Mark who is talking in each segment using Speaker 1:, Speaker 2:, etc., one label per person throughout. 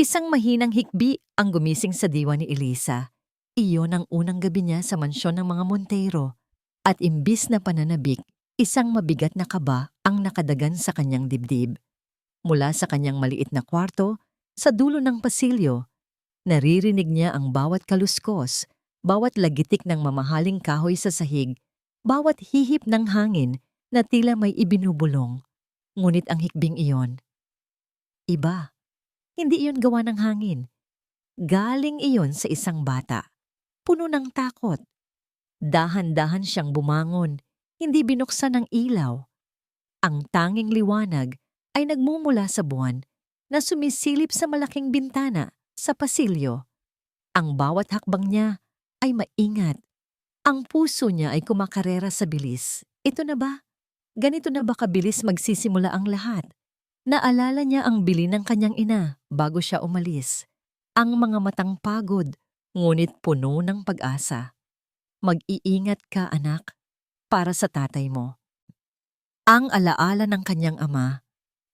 Speaker 1: Isang mahinang hikbi ang gumising sa diwa ni Elisa. Iyon ang unang gabi niya sa mansyon ng mga Montero. At imbis na pananabik, isang mabigat na kaba ang nakadagan sa kanyang dibdib. Mula sa kanyang maliit na kwarto, sa dulo ng pasilyo, naririnig niya ang bawat kaluskos, bawat lagitik ng mamahaling kahoy sa sahig, bawat hihip ng hangin na tila may ibinubulong. Ngunit ang hikbing iyon, iba. Hindi iyon gawa ng hangin. Galing iyon sa isang bata. Puno ng takot. Dahan-dahan siyang bumangon, hindi binuksan ng ilaw. Ang tanging liwanag ay nagmumula sa buwan na sumisilip sa malaking bintana sa pasilyo. Ang bawat hakbang niya ay maingat. Ang puso niya ay kumakarera sa bilis. Ito na ba? Ganito na ba kabilis magsisimula ang lahat? Naalala niya ang bili ng kanyang ina bago siya umalis. Ang mga matang pagod, ngunit puno ng pag-asa. Mag-iingat ka, anak, para sa tatay mo. Ang alaala ng kanyang ama,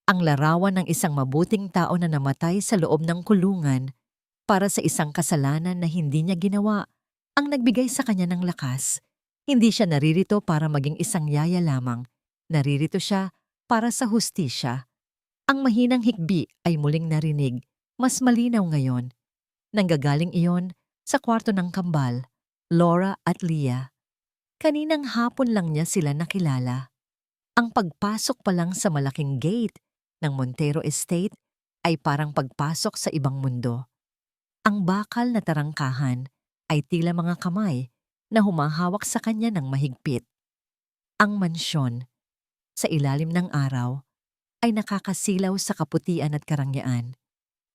Speaker 1: ang larawan ng isang mabuting tao na namatay sa loob ng kulungan para sa isang kasalanan na hindi niya ginawa, ang nagbigay sa kanya ng lakas. Hindi siya naririto para maging isang yaya lamang. Naririto siya para sa hustisya. Ang mahinang hikbi ay muling narinig, mas malinaw ngayon. Nanggagaling iyon sa kwarto ng kambal, Laura at Leah. Kaninang hapon lang niya sila nakilala. Ang pagpasok pa lang sa malaking gate ng Montero Estate ay parang pagpasok sa ibang mundo. Ang bakal na tarangkahan ay tila mga kamay na humahawak sa kanya ng mahigpit. Ang mansyon, sa ilalim ng araw, ay nakakasilaw sa kaputian at karangyaan.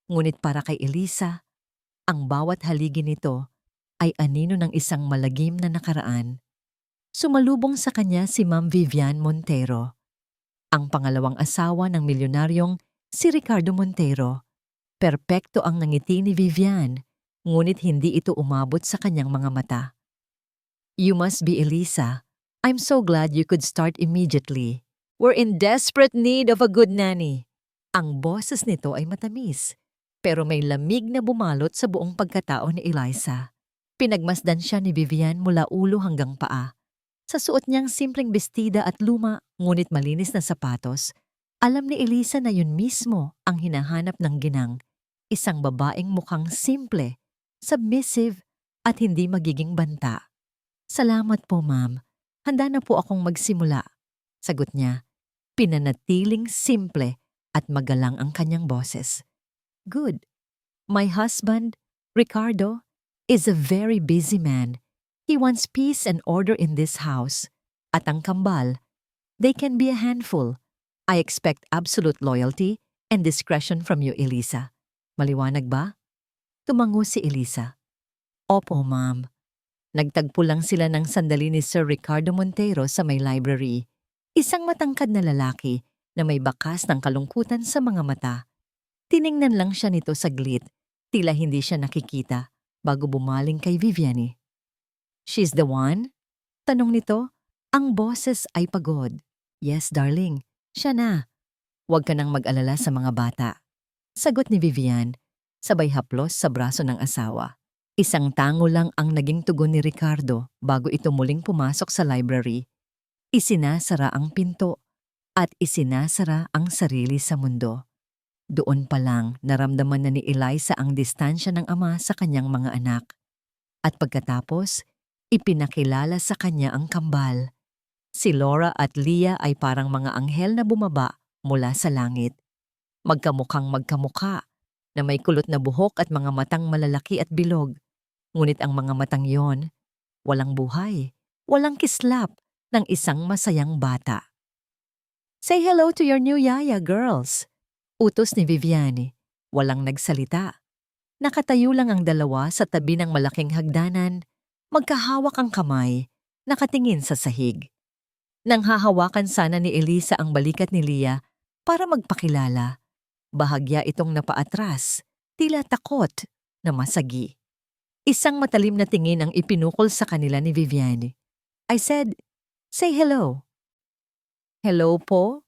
Speaker 1: Ngunit para kay Elisa, ang bawat haligi nito ay anino ng isang malagim na nakaraan. Sumalubong sa kanya si Ma'am Vivian Montero, ang pangalawang asawa ng milyonaryong si Ricardo Montero. Perpekto ang ngiti ni Vivian, ngunit hindi ito umabot sa kanyang mga mata. "You must be Elisa. I'm so glad you could start immediately. We're in desperate need of a good nanny." Ang boses nito ay matamis, pero may lamig na bumalot sa buong pagkatao ni Eliza. Pinagmasdan siya ni Vivian mula ulo hanggang paa. Sa suot niyang simpleng bestida at luma, ngunit malinis na sapatos, alam ni Elisa na yun mismo ang hinahanap ng ginang. Isang babaeng mukhang simple, submissive, at hindi magiging banta. "Salamat po, ma'am. Handa na po akong magsimula," sagot niya. Pinanatiling simple at magalang ang kanyang boses. "Good. My husband, Ricardo, is a very busy man. He wants peace and order in this house. At ang kambal, they can be a handful. I expect absolute loyalty and discretion from you, Elisa." Maliwanag ba? Tumango si Elisa. "Opo, ma'am." Nagtagpo lang sila ng sandali ni Sir Ricardo Montero sa may library. Isang matangkad na lalaki na may bakas ng kalungkutan sa mga mata. Tiningnan lang siya nito saglit, tila hindi siya nakikita, bago bumaling kay Viviane. "She's the one?" Tanong nito. Ang boses ay pagod. "Yes, darling. Siya na. Huwag ka nang mag-alala sa mga bata." Sagot ni Vivian, sabay haplos sa braso ng asawa. Isang tango lang ang naging tugon ni Ricardo bago ito muling pumasok sa library. Isinasara ang pinto at isinasara ang sarili sa mundo. Doon pa lang naramdaman na ni Eliza ang distansya ng ama sa kanyang mga anak. At pagkatapos, ipinakilala sa kanya ang kambal. Si Laura at Leah ay parang mga anghel na bumaba mula sa langit. Magkamukhang magkamukha, na may kulot na buhok at mga matang malalaki at bilog. Ngunit ang mga matang yon, walang buhay, walang kislap ng isang masayang bata. "Say hello to your new yaya, girls," utos ni Viviane. Walang nagsalita. Nakatayo lang ang dalawa sa tabi ng malaking hagdanan, magkahawak ang kamay, nakatingin sa sahig. Nang hahawakan sana ni Elisa ang balikat ni Leah para magpakilala, bahagya itong napaatras, tila takot na masagi. Isang matalim na tingin ang ipinukol sa kanila ni Viviane. "I said, say hello." "Hello po?"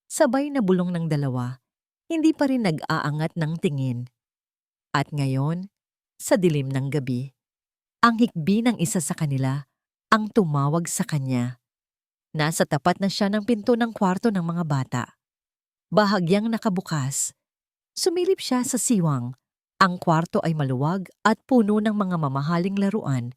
Speaker 1: Sabay na bulong ng dalawa. Hindi pa rin nag-aangat ng tingin. At ngayon, sa dilim ng gabi, ang hikbi ng isa sa kanila ang tumawag sa kanya. Nasa tapat na siya ng pinto ng kwarto ng mga bata. Bahagyang nakabukas. Sumilip siya sa siwang. Ang kwarto ay maluwag at puno ng mga mamahaling laruan.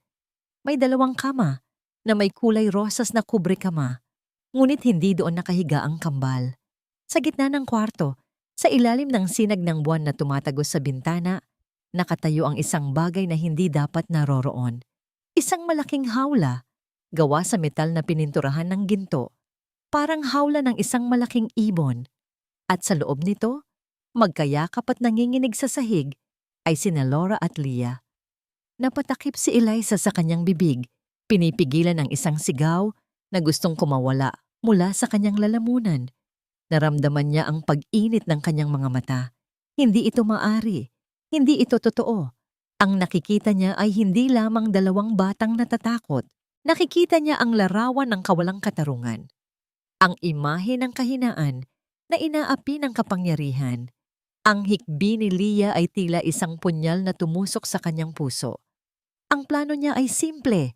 Speaker 1: May 2 kama na may kulay rosas na kubre-kama, ngunit hindi doon nakahiga ang kambal. Sa gitna ng kwarto, sa ilalim ng sinag ng buwan na tumatagos sa bintana, nakatayo ang isang bagay na hindi dapat naroroon. Isang malaking hawla, gawa sa metal na pininturahan ng ginto, parang hawla ng isang malaking ibon. At sa loob nito, magkayakap at nanginginig sa sahig, ay sina Laura at Leah. Napatakip si Eliza sa kanyang bibig, pinipigilan ang isang sigaw na gustong kumawala mula sa kanyang lalamunan. Naramdaman niya ang pag-init ng kanyang mga mata. Hindi ito maari. Hindi ito totoo. Ang nakikita niya ay hindi lamang 2 batang natatakot. Nakikita niya ang larawan ng kawalang katarungan. Ang imahe ng kahinaan na inaapi ng kapangyarihan. Ang hikbi ni Leah ay tila isang punyal na tumusok sa kanyang puso. Ang plano niya ay simple.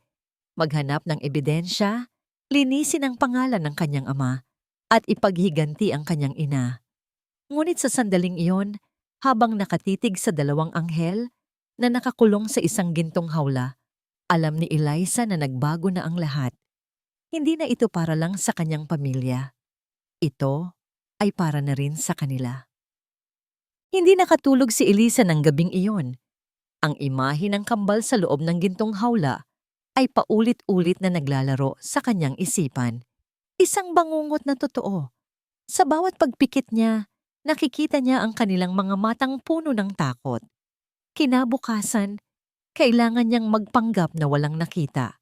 Speaker 1: Maghanap ng ebidensya, linisin ang pangalan ng kanyang ama, at ipaghiganti ang kanyang ina. Ngunit sa sandaling iyon, habang nakatitig sa 2 anghel na nakakulong sa isang gintong hawla, alam ni Eliza na nagbago na ang lahat. Hindi na ito para lang sa kanyang pamilya. Ito ay para na rin sa kanila. Hindi nakatulog si Eliza ng gabing iyon. Ang imahe ng kambal sa loob ng gintong hawla ay paulit-ulit na naglalaro sa kanyang isipan. Isang bangungot na totoo. Sa bawat pagpikit niya, nakikita niya ang kanilang mga matang puno ng takot. Kinabukasan, kailangan niyang magpanggap na walang nakita.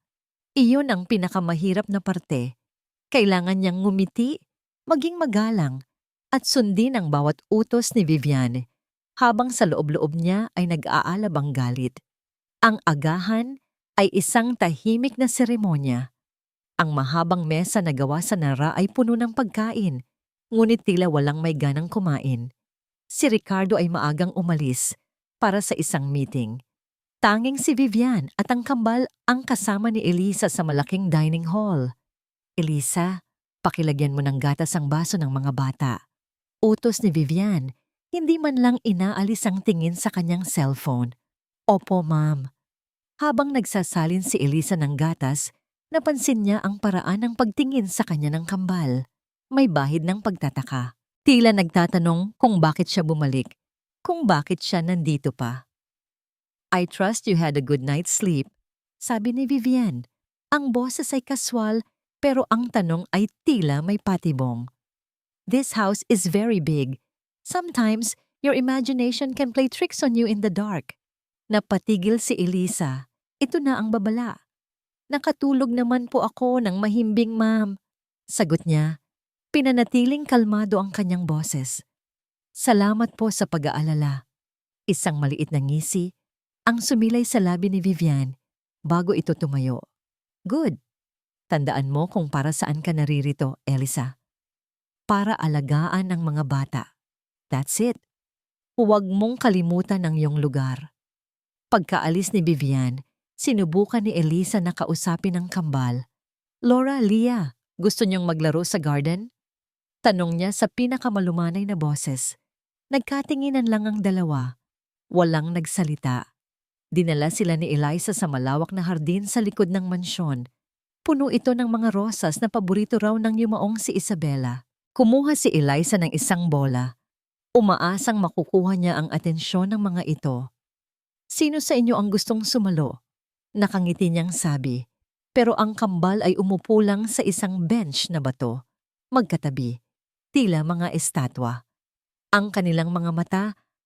Speaker 1: Iyon ang pinakamahirap na parte. Kailangan niyang ngumiti, maging magalang, at sundin ang bawat utos ni Vivian, habang sa loob-loob niya ay nag-aalab ang galit. Ang agahan ay isang tahimik na seremonya. Ang mahabang mesa na gawa sa nara ay puno ng pagkain, ngunit tila walang may ganang kumain. Si Ricardo ay maagang umalis para sa isang meeting. Tanging si Vivian at ang kambal ang kasama ni Eliza sa malaking dining hall. Eliza, pakilagyan mo ng gatas ang baso ng mga bata. Utos ni Vivian, hindi man lang inaalis ang tingin sa kanyang cellphone. Opo, ma'am. Habang nagsasalin si Eliza ng gatas, napansin niya ang paraan ng pagtingin sa kanya ng kambal. May bahid ng pagtataka. Tila nagtatanong kung bakit siya bumalik, kung bakit siya nandito pa. I trust you had a good night's sleep, sabi ni Vivian. Ang boses ay kaswal, pero ang tanong ay tila may patibong. This house is very big. Sometimes, your imagination can play tricks on you in the dark. Napatigil si Eliza. Ito na ang babala. Nakatulog naman po ako ng mahimbing, ma'am. Sagot niya. Pinanatiling kalmado ang kanyang boses. Salamat po sa pag-aalala. Isang maliit na ngisi ang sumilay sa labi ni Vivian bago ito tumayo. Good. Tandaan mo kung para saan ka naririto, Eliza. Para alagaan ang mga bata. That's it. Huwag mong kalimutan ang iyong lugar. Pagkaalis ni Vivian, sinubukan ni Eliza na kausapin ang kambal. Laura, Leah, gusto niyong maglaro sa garden? Tanong niya sa pinakamalumanay na boses. Nagkatinginan lang ang dalawa. Walang nagsalita. Dinala sila ni Eliza sa malawak na hardin sa likod ng mansyon. Puno ito ng mga rosas na paborito raw ng yumaong si Isabela. Kumuha si Eliza ng isang bola. Umaasang makukuha niya ang atensyon ng mga ito. Sino sa inyo ang gustong sumalo? Nakangiti niyang sabi. Pero ang kambal ay umupo lang sa isang bench na bato. Magkatabi. Tila mga estatwa. Ang kanilang mga mata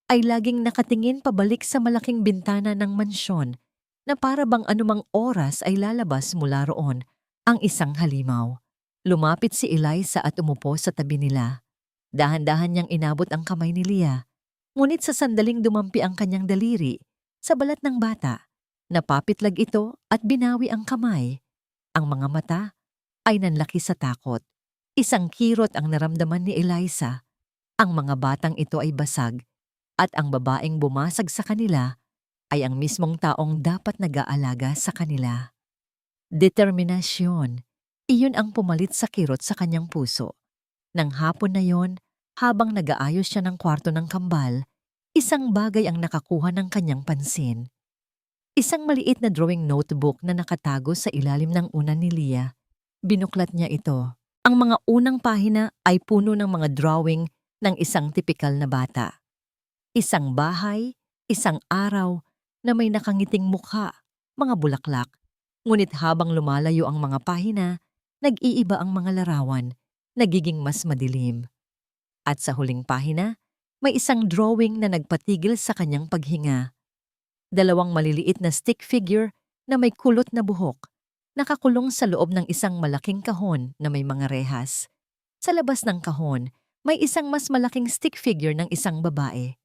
Speaker 1: ay laging nakatingin pabalik sa malaking bintana ng mansyon na para bang anumang oras ay lalabas mula roon ang isang halimaw. Lumapit si Eliza at umupo sa tabi nila. Dahan-dahan niyang inabot ang kamay ni Leah, ngunit sa sandaling dumampi ang kanyang daliri sa balat ng bata, napapitlag ito at binawi ang kamay. Ang mga mata ay nanlaki sa takot. Isang kirot ang naramdaman ni Eliza. Ang mga batang ito ay basag At ang babaeng bumasag sa kanila ay ang mismong taong dapat nag-aalaga sa kanila. Determinasyon, iyon ang pumalit sa kirot sa kanyang puso. Nang hapon na yon, habang nag-aayos siya ng kwarto ng kambal, isang bagay ang nakakuha ng kanyang pansin. Isang maliit na drawing notebook na nakatago sa ilalim ng unan ni Leah. Binuklat niya ito. Ang mga unang pahina ay puno ng mga drawing ng isang tipikal na bata. Isang bahay, isang araw na may nakangiting mukha, mga bulaklak. Ngunit habang lumalayo ang mga pahina, nag-iiba ang mga larawan, nagiging mas madilim. At sa huling pahina, may isang drawing na nagpatigil sa kanyang paghinga. Dalawang maliliit na stick figure na may kulot na buhok, nakakulong sa loob ng isang malaking kahon na may mga rehas. Sa labas ng kahon, may isang mas malaking stick figure ng isang babae.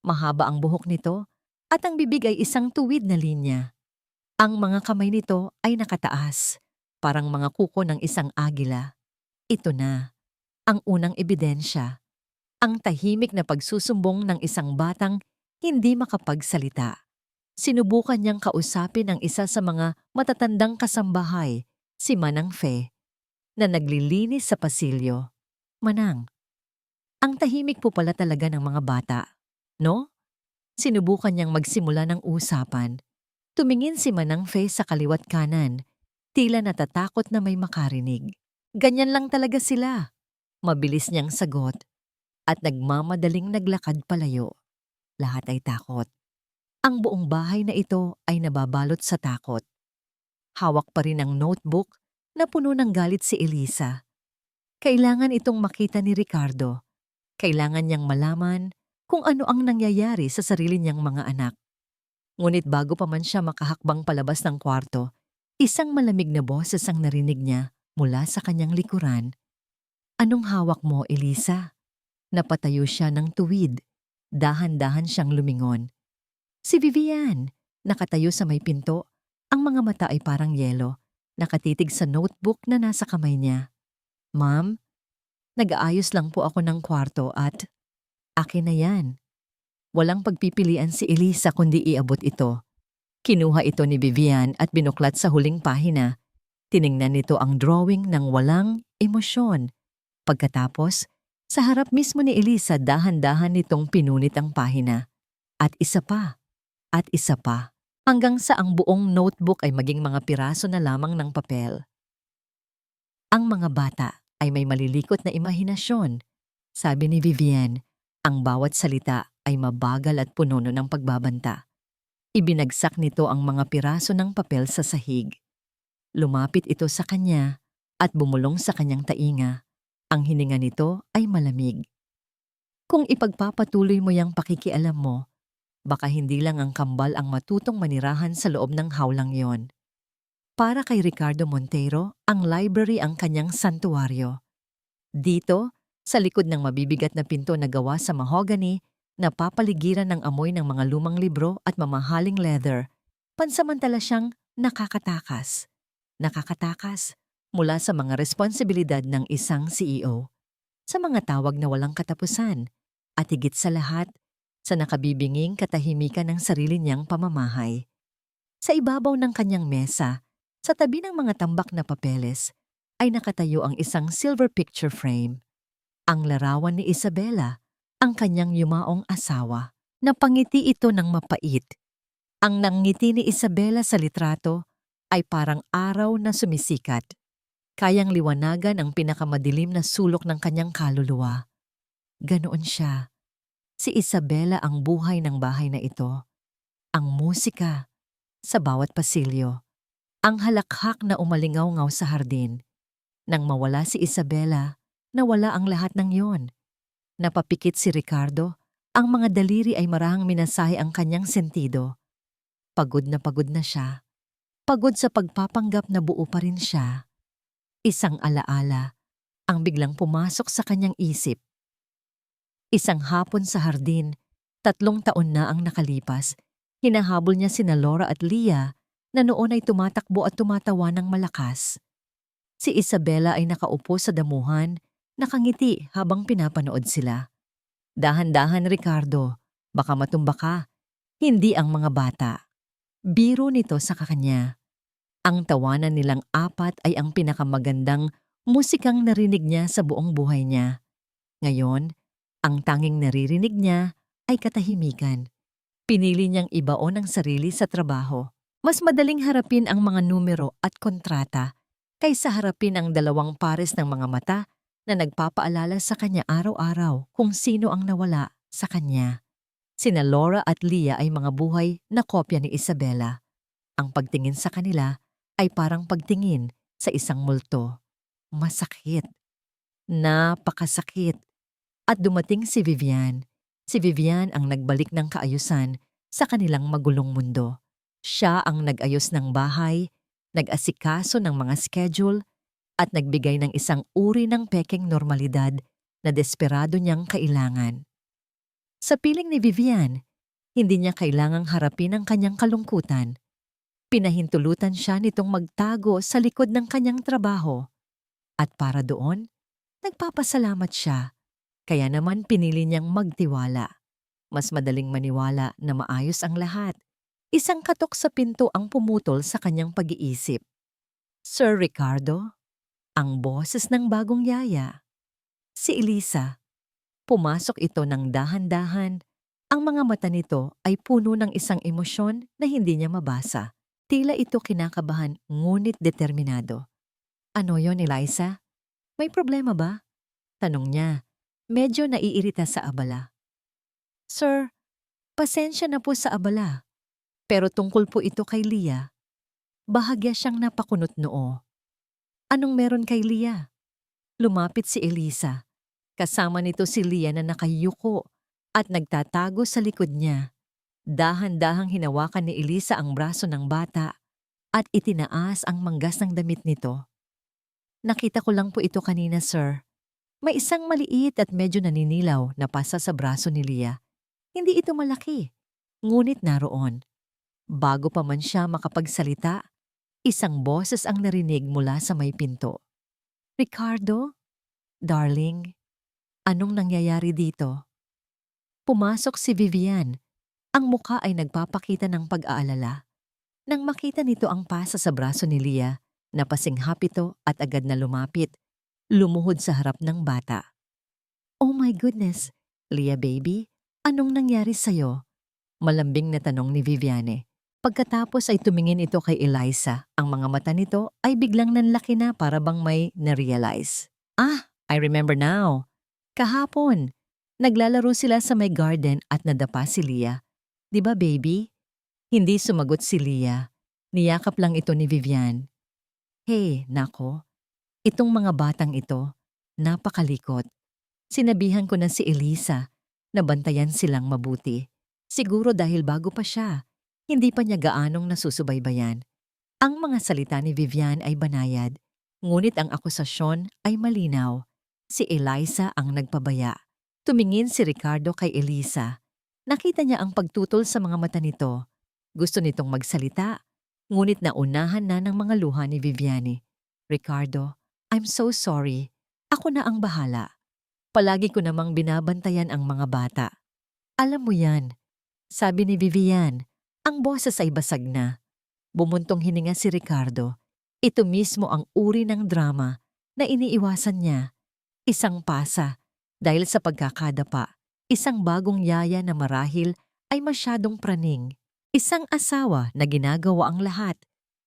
Speaker 1: Mahaba ang buhok nito at ang bibig ay isang tuwid na linya. Ang mga kamay nito ay nakataas, parang mga kuko ng isang agila. Ito na, ang unang ebidensya. Ang tahimik na pagsusumbong ng isang batang hindi makapagsalita. Sinubukan niyang kausapin ang isa sa mga matatandang kasambahay, si Manang Fe, na naglilinis sa pasilyo. Manang, ang tahimik po pala talaga ng mga bata, no? Sinubukan niyang magsimula ng usapan. Tumingin si Manang Fe sa kaliwat kanan, tila natatakot na may makarinig. Ganyan lang talaga sila. Mabilis niyang sagot at nagmamadaling naglakad palayo. Lahat ay takot. Ang buong bahay na ito ay nababalot sa takot. Hawak pa rin ang notebook na puno ng galit si Elisa. Kailangan itong makita ni Ricardo. Kailangan niyang malaman kung ano ang nangyayari sa sarili niyang mga anak. Ngunit bago pa man siya makahakbang palabas ng kwarto, isang malamig na boses ang narinig niya mula sa kanyang likuran. Anong hawak mo, Elisa? Napatayo siya ng tuwid. Dahan-dahan siyang lumingon. Si Vivian, nakatayo sa may pinto, ang mga mata ay parang yelo, nakatitig sa notebook na nasa kamay niya. Ma'am, nag-aayos lang po ako ng kwarto at akin na yan. Walang pagpipilian si Elisa kundi iabot ito. Kinuha ito ni Vivian at binuklat sa huling pahina. Tiningnan nito ang drawing ng walang emosyon. Pagkatapos, sa harap mismo ni Elisa dahan-dahan nitong pinunit ang pahina. At isa pa. At isa pa, hanggang sa ang buong notebook ay maging mga piraso na lamang ng papel. Ang mga bata ay may malilikot na imahinasyon. Sabi ni Vivian, ang bawat salita ay mabagal at puno ng pagbabanta. Ibinagsak nito ang mga piraso ng papel sa sahig. Lumapit ito sa kanya at bumulong sa kanyang tainga. Ang hininga nito ay malamig. Kung ipagpapatuloy mo yang pakikialam mo, baka hindi lang ang kambal ang matutong manirahan sa loob ng hawlang yon. Para kay Ricardo Montero, ang library ang kanyang santuaryo. Dito, sa likod ng mabibigat na pinto na gawa sa mahogany, napapaligiran ng amoy ng mga lumang libro at mamahaling leather, pansamantala siyang nakakatakas. Nakakatakas mula sa mga responsibilidad ng isang CEO, sa mga tawag na walang katapusan, at higit sa lahat, sa nakabibinging katahimikan ng sarili niyang pamamahay. Sa ibabaw ng kanyang mesa, sa tabi ng mga tambak na papeles, ay nakatayo ang isang silver picture frame. Ang larawan ni Isabela, ang kanyang yumaong asawa. Napangiti ito ng mapait. Ang nangngiti ni Isabela sa litrato ay parang araw na sumisikat. Kayang liwanagan ang pinakamadilim na sulok ng kanyang kaluluwa. Ganoon siya. Si Isabela ang buhay ng bahay na ito. Ang musika sa bawat pasilyo. Ang halakhak na umalingaw-ngaw sa hardin. Nang mawala si Isabela, nawala ang lahat ng yon. Napapikit si Ricardo, ang mga daliri ay marahang minasahe ang kanyang sentido. Pagod na siya. Pagod sa pagpapanggap na buo pa rin siya. Isang alaala ang biglang pumasok sa kanyang isip. Isang hapon sa hardin, 3 taon na ang nakalipas, hinahabol niya sina Laura at Leah na noon ay tumatakbo at tumatawa ng malakas. Si Isabela ay nakaupo sa damuhan, nakangiti habang pinapanood sila. Dahan-dahan, Ricardo, Baka matumba ka, hindi ang mga bata. Biro nito sa kanya. Ang tawanan nilang apat ay ang pinakamagandang musikang narinig niya sa buong buhay niya. Ngayon, ang tanging naririnig niya ay katahimikan. Pinili niyang ibaon ang sarili sa trabaho. Mas madaling harapin ang mga numero at kontrata kaysa harapin ang dalawang pares ng mga mata na nagpapaalala sa kanya araw-araw kung sino ang nawala sa kanya. Sina Laura at Leah ay mga buhay na kopya ni Isabella. Ang pagtingin sa kanila ay parang pagtingin sa isang multo. Masakit. Napakasakit. At dumating si Vivian. Si Vivian ang nagbalik ng kaayusan sa kanilang magulong mundo. Siya ang nag-ayos ng bahay, nag-asikaso ng mga schedule, at nagbigay ng isang uri ng pekeng normalidad na desperado niyang kailangan. Sa piling ni Vivian, hindi niya kailangang harapin ang kanyang kalungkutan. Pinahintulutan siya nitong magtago sa likod ng kanyang trabaho. At para doon, nagpapasalamat siya. Kaya naman pinili niyang magtiwala. Mas madaling maniwala na maayos ang lahat. Isang katok sa pinto ang pumutol sa kanyang pag-iisip. Sir Ricardo, ang boses ng bagong yaya. Si Elisa. Pumasok ito ng dahan-dahan. Ang mga mata nito ay puno ng isang emosyon na hindi niya mabasa. Tila ito kinakabahan ngunit determinado. Ano yon, Eliza? May problema ba? Tanong niya. Medyo naiirita sa abala. Sir, pasensya na po sa abala. Pero tungkol po ito kay Leah. Bahagya siyang napakunot noo. Anong meron kay Leah? Lumapit si Elisa. Kasama nito si Leah na nakayuko at nagtatago sa likod niya. Dahan-dahang hinawakan ni Elisa ang braso ng bata at itinaas ang manggas ng damit nito. Nakita ko lang po ito kanina, sir. May isang maliit at medyo naninilaw na pasa sa braso ni Leah. Hindi ito malaki, ngunit naroon. Bago pa man siya makapagsalita, isang boses ang narinig mula sa may pinto. Ricardo? Darling, anong nangyayari dito? Pumasok si Vivian. Ang muka ay nagpapakita ng pag-aalala. Nang makita nito ang pasa sa braso ni Leah, napasinghap ito at agad na lumapit, lumuhod sa harap ng bata. Oh my goodness, Leah baby, anong nangyari sa'yo? Malambing na tanong ni Viviane. Pagkatapos ay tumingin ito kay Eliza. Ang mga mata nito ay biglang nanlaki na para bang may na-realize. Ah, I remember now. Kahapon, naglalaro sila sa may garden at nadapa si Leah. Di ba baby? Hindi sumagot si Leah. Niyakap lang ito ni Vivian. Hey, nako. Itong mga batang ito, napakalikot. Sinabihan ko na si Elisa na bantayan silang mabuti. Siguro dahil bago pa siya, hindi pa niya gaanong nasusubaybayan. Ang mga salita ni Vivian ay banayad, ngunit ang akusasyon ay malinaw. Si Eliza ang nagpabaya. Tumingin si Ricardo kay Elisa. Nakita niya ang pagtutol sa mga mata nito. Gusto nitong magsalita, ngunit naunahan na ng mga luha ni Viviane. Ricardo, I'm so sorry. Ako na ang bahala. Palagi ko namang binabantayan ang mga bata. Alam mo yan, sabi ni Vivian, ang boses ay basag na. Bumuntong hininga si Ricardo. Ito mismo ang uri ng drama na iniiwasan niya. Isang pasa, dahil sa pagkakadapa. Isang bagong yaya na marahil ay masyadong praning. Isang asawa na ginagawa ang lahat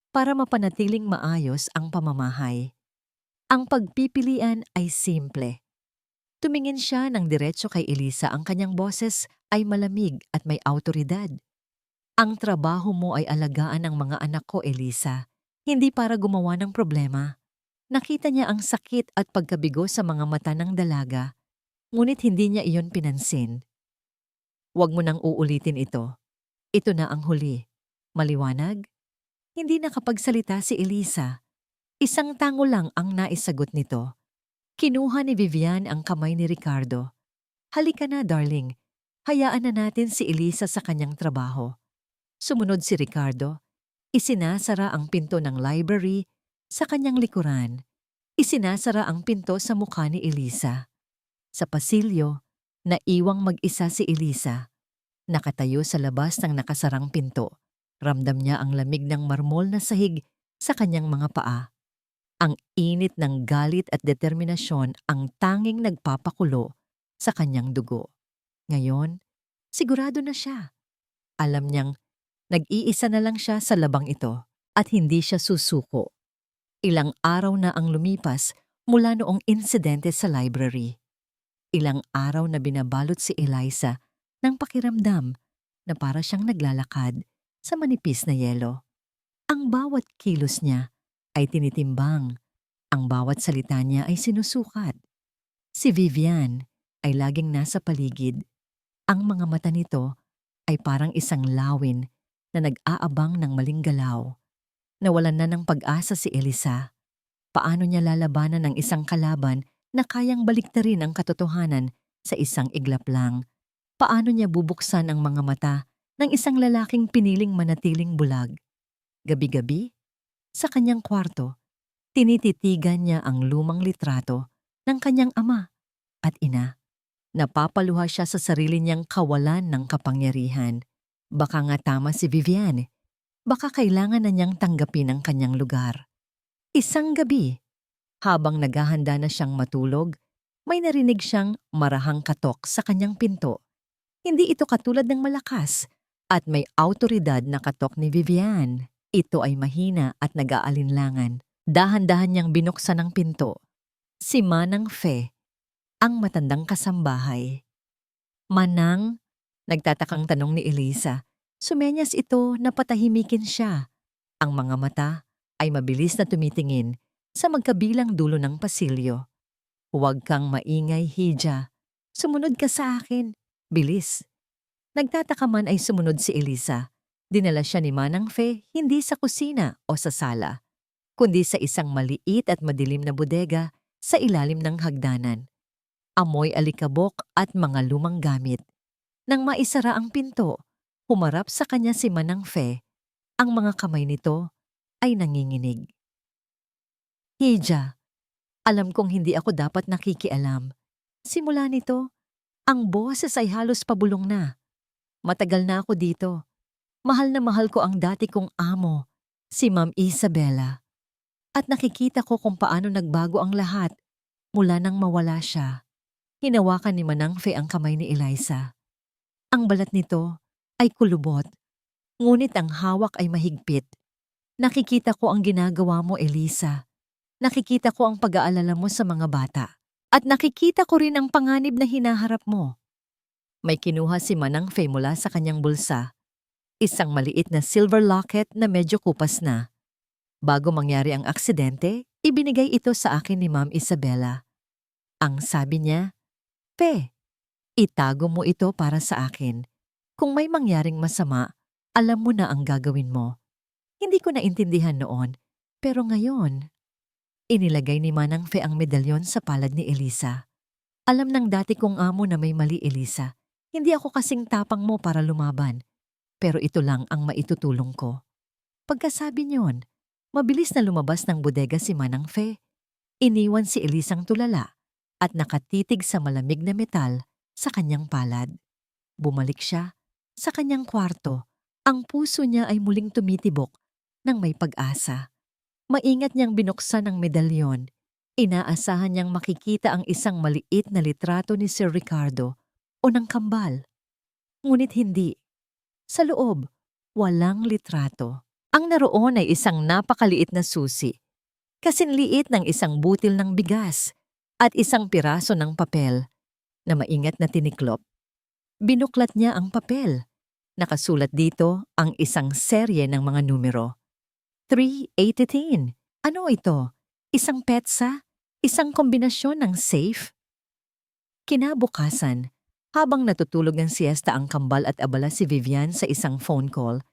Speaker 1: para mapanatiling maayos ang pamamahay. Ang pagpipilian ay simple. Tumingin siya ng diretso kay Elisa. Ang kanyang boses ay malamig at may awtoridad. Ang trabaho mo ay alagaan ang mga anak ko, Elisa. Hindi para gumawa ng problema. Nakita niya ang sakit at pagkabigo sa mga mata ng dalaga. Ngunit hindi niya iyon pinansin. Huwag mo nang uulitin ito. Ito na ang huli. Maliwanag? Hindi nakapagsalita si Elisa. Isang tango lang ang naisagot nito. Kinuha ni Vivian ang kamay ni Ricardo. Halika na, darling. Hayaan na natin si Elisa sa kanyang trabaho. Sumunod si Ricardo. Isinasara ang pinto ng library sa kanyang likuran. Isinasara ang pinto sa mukha ni Elisa. Sa pasilyo, naiwang mag-isa si Elisa. Nakatayo sa labas ng nakasarang pinto. Ramdam niya ang lamig ng marmol na sahig sa kanyang mga paa. Ang init ng galit at determinasyon ang tanging nagpapakulo sa kanyang dugo. Ngayon, sigurado na siya. Alam niyang nag-iisa na lang siya sa labang ito at hindi siya susuko. Ilang araw na ang lumipas mula noong insidente sa library. Ilang araw na binabalot si Eliza ng pakiramdam na para siyang naglalakad sa manipis na yelo. Ang bawat kilos niya ay tinitimbang. Ang bawat salita niya ay sinusukat. Si Vivian ay laging nasa paligid. Ang mga mata nito ay parang isang lawin na nag-aabang ng maling galaw. Nawalan na ng pag-asa si Eliza. Paano niya lalabanan ang isang kalaban na kayang baliktarin ang katotohanan sa isang iglap lang? Paano niya bubuksan ang mga mata ng isang lalaking piniling manatiling bulag? Gabi-gabi, sa kanyang kwarto, tinititigan niya ang lumang litrato ng kanyang ama at ina. Napapaluha siya sa sarili niyang kawalan ng kapangyarihan. Baka nga tama si Vivian. Baka kailangan na niyang tanggapin ang kanyang lugar. Isang gabi, habang naghahanda na siyang matulog, may narinig siyang marahang katok sa kanyang pinto. Hindi ito katulad ng malakas at may awtoridad na katok ni Vivian. Ito ay mahina at nag-aalinlangan. Dahan-dahan niyang binuksan ang pinto. Si Manang Fe, ang matandang kasambahay. Manang? Nagtatakang tanong ni Eliza. Sumenyas ito na patahimikin siya. Ang mga mata ay mabilis na tumitingin sa magkabilang dulo ng pasilyo. Huwag kang maingay, Hija. Sumunod ka sa akin. Bilis. Nagtataka man ay sumunod si Eliza. Dinala siya ni Manang Fe hindi sa kusina o sa sala, kundi sa isang maliit at madilim na bodega sa ilalim ng hagdanan. Amoy alikabok at mga lumang gamit. Nang maisara ang pinto, humarap sa kanya si Manang Fe. Ang mga kamay nito ay nanginginig. Hija, alam kong hindi ako dapat nakikialam. Simula nito, ang boses ay halos pabulong na. Matagal na ako dito. Mahal na mahal ko ang dati kong amo, si Ma'am Isabela. At nakikita ko kung paano nagbago ang lahat mula nang mawala siya. Hinawakan ni Manang Fe ang kamay ni Eliza. Ang balat nito ay kulubot, ngunit ang hawak ay mahigpit. Nakikita ko ang ginagawa mo, Eliza. Nakikita ko ang pag-aalala mo sa mga bata. At nakikita ko rin ang panganib na hinaharap mo. May kinuha si Manang Fe mula sa kanyang bulsa. Isang maliit na silver locket na medyo kupas na. Bago mangyari ang aksidente, ibinigay ito sa akin ni Ma'am Isabela. Ang sabi niya, Fe, itago mo ito para sa akin. Kung may mangyaring masama, alam mo na ang gagawin mo. Hindi ko naintindihan noon, pero ngayon, inilagay ni Manang Fe ang medalyon sa palad ni Eliza. Alam ng dati kong amo na may mali, Eliza. Hindi ako kasing tapang mo para lumaban. Pero ito lang ang maitutulong ko. Pagkasabi niyon, mabilis na lumabas ng bodega si Manang Fe. Iniwan si Elizang tulala at nakatitig sa malamig na metal sa kanyang palad. Bumalik siya sa kanyang kwarto. Ang puso niya ay muling tumitibok ng may pag-asa. Maingat niyang binuksan ang medalyon. Inaasahan niyang makikita ang isang maliit na litrato ni Sir Ricardo o ng kambal. Ngunit hindi. Sa loob, walang litrato. Ang naroon ay isang napakaliit na susi. Kasinliit ng isang butil ng bigas at isang piraso ng papel na maingat na tiniklop. Binuklat niya ang papel. Nakasulat dito ang isang serye ng mga numero. 318. Ano ito? Isang petsa? Isang kombinasyon ng safe? Kinabukasan, habang natutulog ng siesta ang kambal at abala si Vivian sa isang phone call,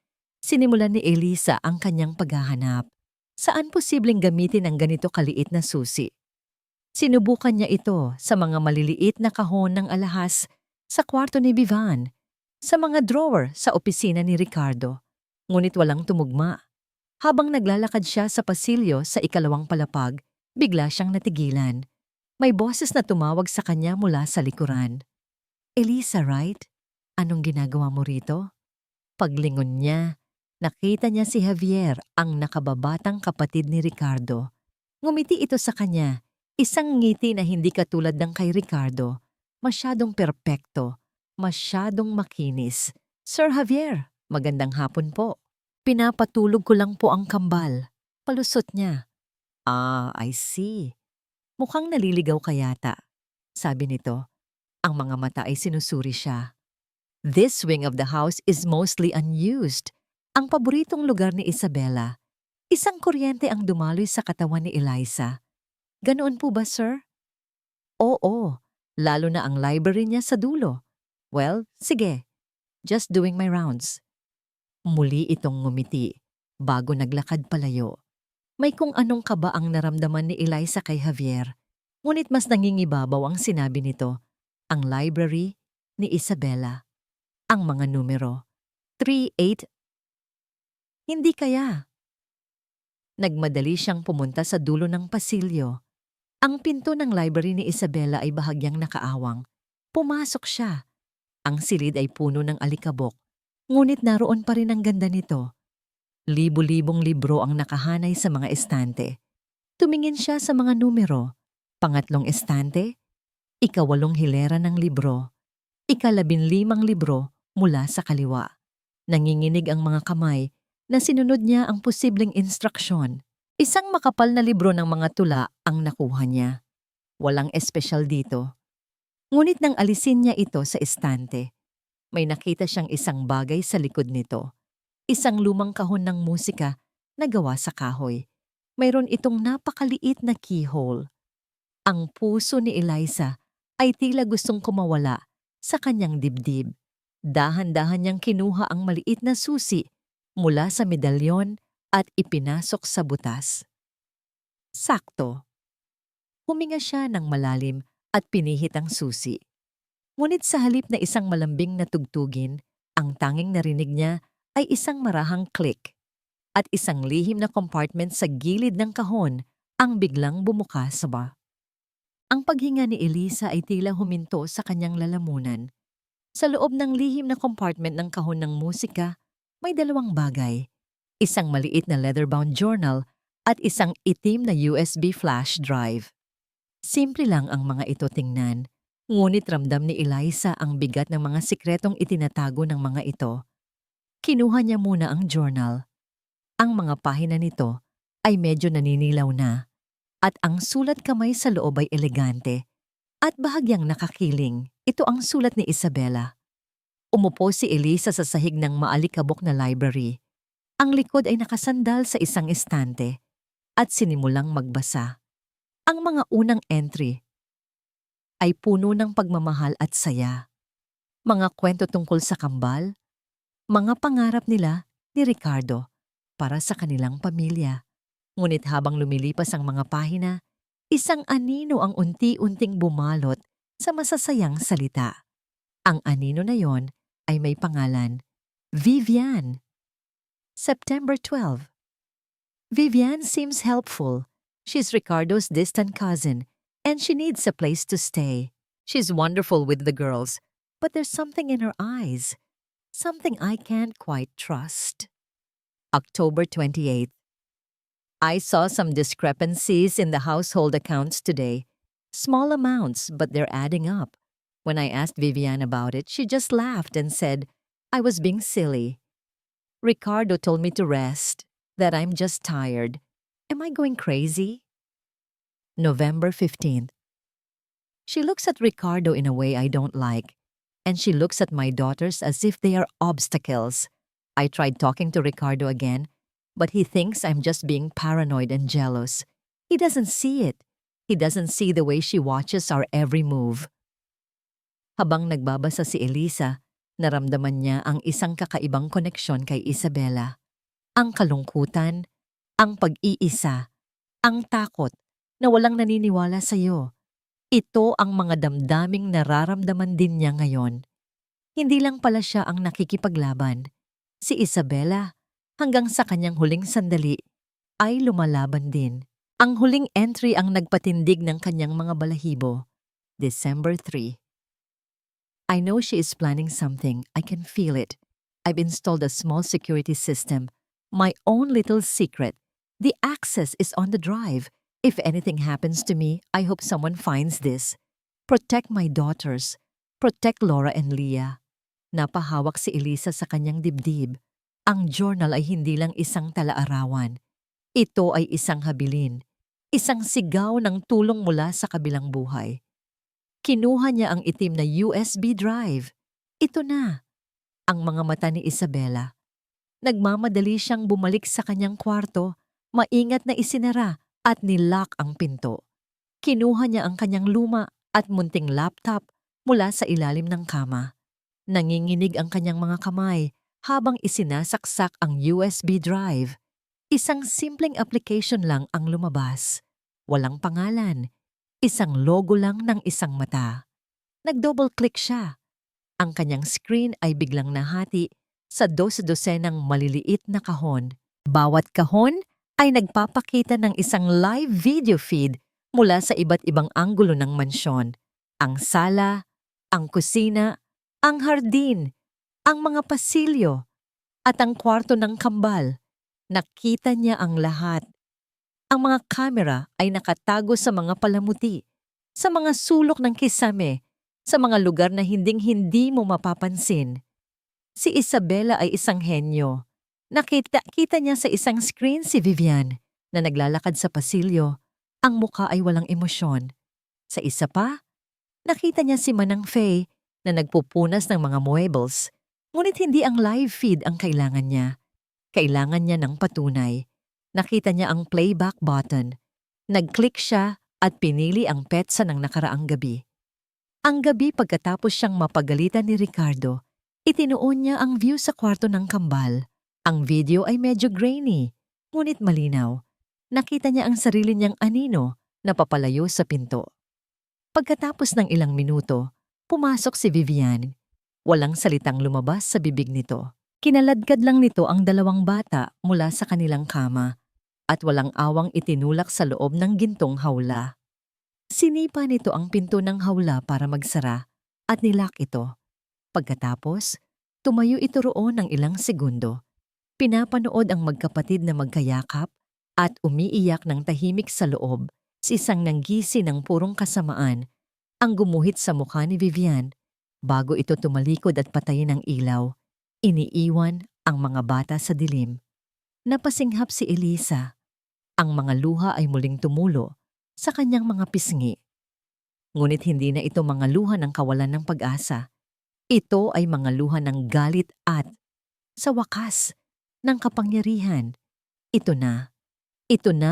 Speaker 1: sinimulan ni Eliza ang kanyang paghahanap. Saan posibleng gamitin ang ganito kaliit na susi? Sinubukan niya ito sa mga maliliit na kahon ng alahas sa kwarto ni Vivian, sa mga drawer sa opisina ni Ricardo, ngunit walang tumugma. Habang naglalakad siya sa pasilyo sa ikalawang palapag, bigla siyang natigilan. May boses na tumawag sa kanya mula sa likuran. Eliza, right? Anong ginagawa mo rito? Paglingon niya, nakita niya si Javier, ang nakababatang kapatid ni Ricardo. Ngumiti ito sa kanya, isang ngiti na hindi katulad ng kay Ricardo. Masyadong perpekto, masyadong makinis. Sir Javier, magandang hapon po. Pinapatulog ko lang po ang kambal. Palusot niya. Ah, I see. Mukhang naliligaw ka yata, sabi nito. Ang mga mata ay sinusuri siya. This wing of the house is mostly unused. Ang paboritong lugar ni Isabela. Isang kuryente ang dumaloy sa katawan ni Eliza. Ganoon po ba, sir? Oo, lalo na ang library niya sa dulo. Well, sige. Just doing my rounds. Muli itong ngumiti, bago naglakad palayo. May kung anong kaba ang naramdaman ni Eliza kay Javier. Ngunit mas nangingibabaw ang sinabi nito. Ang library ni Isabela. Ang mga numero. 38. Hindi kaya. Nagmadali siyang pumunta sa dulo ng pasilyo. Ang pinto ng library ni Isabela ay bahagyang nakaawang. Pumasok siya. Ang silid ay puno ng alikabok. Ngunit naroon pa rin ang ganda nito. Libo-libong libro ang nakahanay sa mga estante. Tumingin siya sa mga numero. Pangatlong estante, 8 hilera ng libro. 15 libro mula sa kaliwa. Nanginginig ang mga kamay na sinunod niya ang posibleng instruksyon. Isang makapal na libro ng mga tula ang nakuha niya. Walang espesyal dito. Ngunit nang alisin niya ito sa estante, may nakita siyang isang bagay sa likod nito. Isang lumang kahon ng musika na gawa sa kahoy. Mayroon itong napakaliit na keyhole. Ang puso ni Eliza ay tila gustong kumawala sa kanyang dibdib. Dahan-dahan niyang kinuha ang maliit na susi mula sa medalyon at ipinasok sa butas. Sakto. Huminga siya ng malalim at pinihit ang susi. Ngunit sa halip na isang malambing na tugtugin, ang tanging narinig niya ay isang marahang click at isang lihim na compartment sa gilid ng kahon ang biglang bumukas ba. Ang paghinga ni Eliza ay tila huminto sa kanyang lalamunan. Sa loob ng lihim na compartment ng kahon ng musika, may 2 bagay. Isang maliit na leather-bound journal at isang itim na USB flash drive. Simple lang ang mga ito tingnan, ngunit ramdam ni Eliza ang bigat ng mga sikretong itinatago ng mga ito. Kinuha niya muna ang journal. Ang mga pahina nito ay medyo naninilaw na at ang sulat kamay sa loob ay elegante at bahagyang nakakiling. Ito ang sulat ni Isabela. Umupo si Eliza sa sahig ng maalikabok na library. Ang likod ay nakasandal sa isang estante at sinimulang magbasa. Ang mga unang entry ay puno ng pagmamahal at saya. Mga kwento tungkol sa kambal, mga pangarap nila ni Ricardo para sa kanilang pamilya. Ngunit habang lumilipas ang mga pahina, isang anino ang unti-unting bumalot sa masasayang salita. Ang anino na yon ay may pangalan, Vivian. September 12. Vivian seems helpful. She's Ricardo's distant cousin, and she needs a place to stay. She's wonderful with the girls, but there's something in her eyes. Something I can't quite trust. October 28. I saw some discrepancies in the household accounts today. Small amounts, but they're adding up. When I asked Vivian about it, she just laughed and said I was being silly. Ricardo told me to rest, that I'm just tired. Am I going crazy? November 15th. She looks at Ricardo in a way I don't like, and she looks at my daughters as if they are obstacles. I tried talking to Ricardo again, but he thinks I'm just being paranoid and jealous. He doesn't see it. He doesn't see the way she watches our every move. Habang nagbabasa si Eliza, naramdaman niya ang isang kakaibang koneksyon kay Isabela. Ang kalungkutan, ang pag-iisa, ang takot na walang naniniwala sa iyo. Ito ang mga damdaming nararamdaman din niya ngayon. Hindi lang pala siya ang nakikipaglaban. Si Isabela, hanggang sa kanyang huling sandali, ay lumalaban din. Ang huling entry ang nagpatindig ng kanyang mga balahibo. December 3. I know she is planning something. I can feel it. I've installed a small security system. My own little secret. The access is on the drive. If anything happens to me, I hope someone finds this. Protect my daughters. Protect Laura and Leah. Napahawak si Elisa sa kanyang dibdib. Ang journal ay hindi lang isang talaarawan. Ito ay isang habilin. Isang sigaw ng tulong mula sa kabilang buhay. Kinuha niya ang itim na USB drive. Ito na. Ang mga mata ni Isabela. Nagmamadali siyang bumalik sa kanyang kwarto, maingat na isinara at nilock ang pinto. Kinuha niya ang kanyang luma at munting laptop mula sa ilalim ng kama. Nanginginig ang kanyang mga kamay habang isinasaksak ang USB drive. Isang simpleng application lang ang lumabas. Walang pangalan. Isang logo lang ng isang mata. Nag-double-click siya. Ang kanyang screen ay biglang nahati sa dos-dosenang maliliit na kahon. Bawat kahon ay nagpapakita ng isang live video feed mula sa iba't ibang anggulo ng mansyon. Ang sala, ang kusina, ang hardin, ang mga pasilyo, at ang kwarto ng kambal. Nakita niya ang lahat. Ang mga kamera ay nakatago sa mga palamuti, sa mga sulok ng kisame, sa mga lugar na hinding-hindi mo mapapansin. Si Isabela ay isang henyo. Nakita niya sa isang screen si Vivian na naglalakad sa pasilyo. Ang muka ay walang emosyon. Sa isa pa, nakita niya si Manang Faye na nagpupunas ng mga muebles. Ngunit hindi ang live feed ang kailangan niya. Kailangan niya ng patunay. Nakita niya ang playback button. Nag-click siya at pinili ang petsa ng nakaraang gabi. Ang gabi pagkatapos siyang mapagalitan ni Ricardo, itinuon niya ang view sa kwarto ng kambal. Ang video ay medyo grainy, ngunit malinaw. Nakita niya ang sarili niyang anino na papalayo sa pinto. Pagkatapos ng ilang minuto, pumasok si Vivian. Walang salitang lumabas sa bibig nito. Kinaladkad lang nito ang dalawang bata mula sa kanilang kama at walang awang itinulak sa loob ng gintong hawla. Sinipa nito ang pinto ng hawla para magsara at nilock ito. Pagkatapos, tumayo ito roon ng ilang segundo. Pinapanood ang magkapatid na magkayakap at umiiyak ng tahimik sa loob sa isang nanggisi ng purong kasamaan ang gumuhit sa mukha ni Vivian bago ito tumalikod at patayin ang ilaw. Iniiwan ang mga bata sa dilim. Napasinghap si Elisa. Ang mga luha ay muling tumulo sa kanyang mga pisngi. Ngunit hindi na ito mga luha ng kawalan ng pag-asa. Ito ay mga luha ng galit at, sa wakas, ng kapangyarihan. Ito na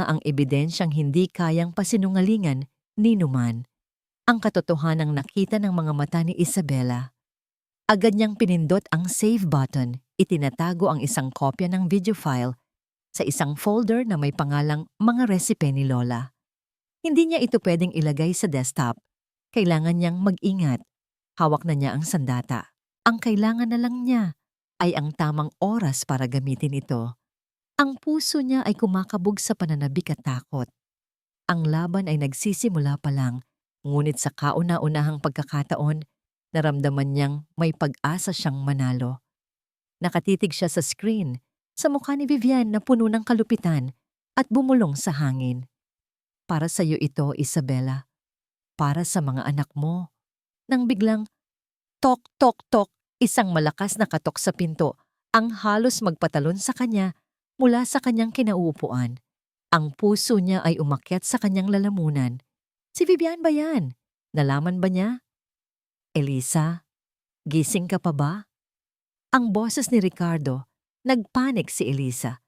Speaker 1: ang ebidensyang hindi kayang pasinungalingan ni numan. Ang katotohanang nakita ng mga mata ni Isabela. Agad niyang pinindot ang save button, itinatago ang isang kopya ng video file sa isang folder na may pangalang mga resipe ni Lola. Hindi niya ito pwedeng ilagay sa desktop. Kailangan niyang mag-ingat. Hawak na niya ang sandata. Ang kailangan na lang niya ay ang tamang oras para gamitin ito. Ang puso niya ay kumakabog sa pananabik at takot. Ang laban ay nagsisimula pa lang, ngunit sa kauna-unahang pagkakataon, naramdaman niyang may pag-asa siyang manalo. Nakatitig siya sa screen, sa mukha ni Vivian na puno ng kalupitan at bumulong sa hangin. Para sa iyo ito, Isabela. Para sa mga anak mo. Nang biglang, tok, tok, tok, isang malakas na katok sa pinto ang halos magpatalon sa kanya mula sa kanyang kinauupuan. Ang puso niya ay umakyat sa kanyang lalamunan. Si Vivian ba yan? Nalaman ba niya? Elisa, gising ka pa ba? Ang boses ni Ricardo, nagpanik si Elisa.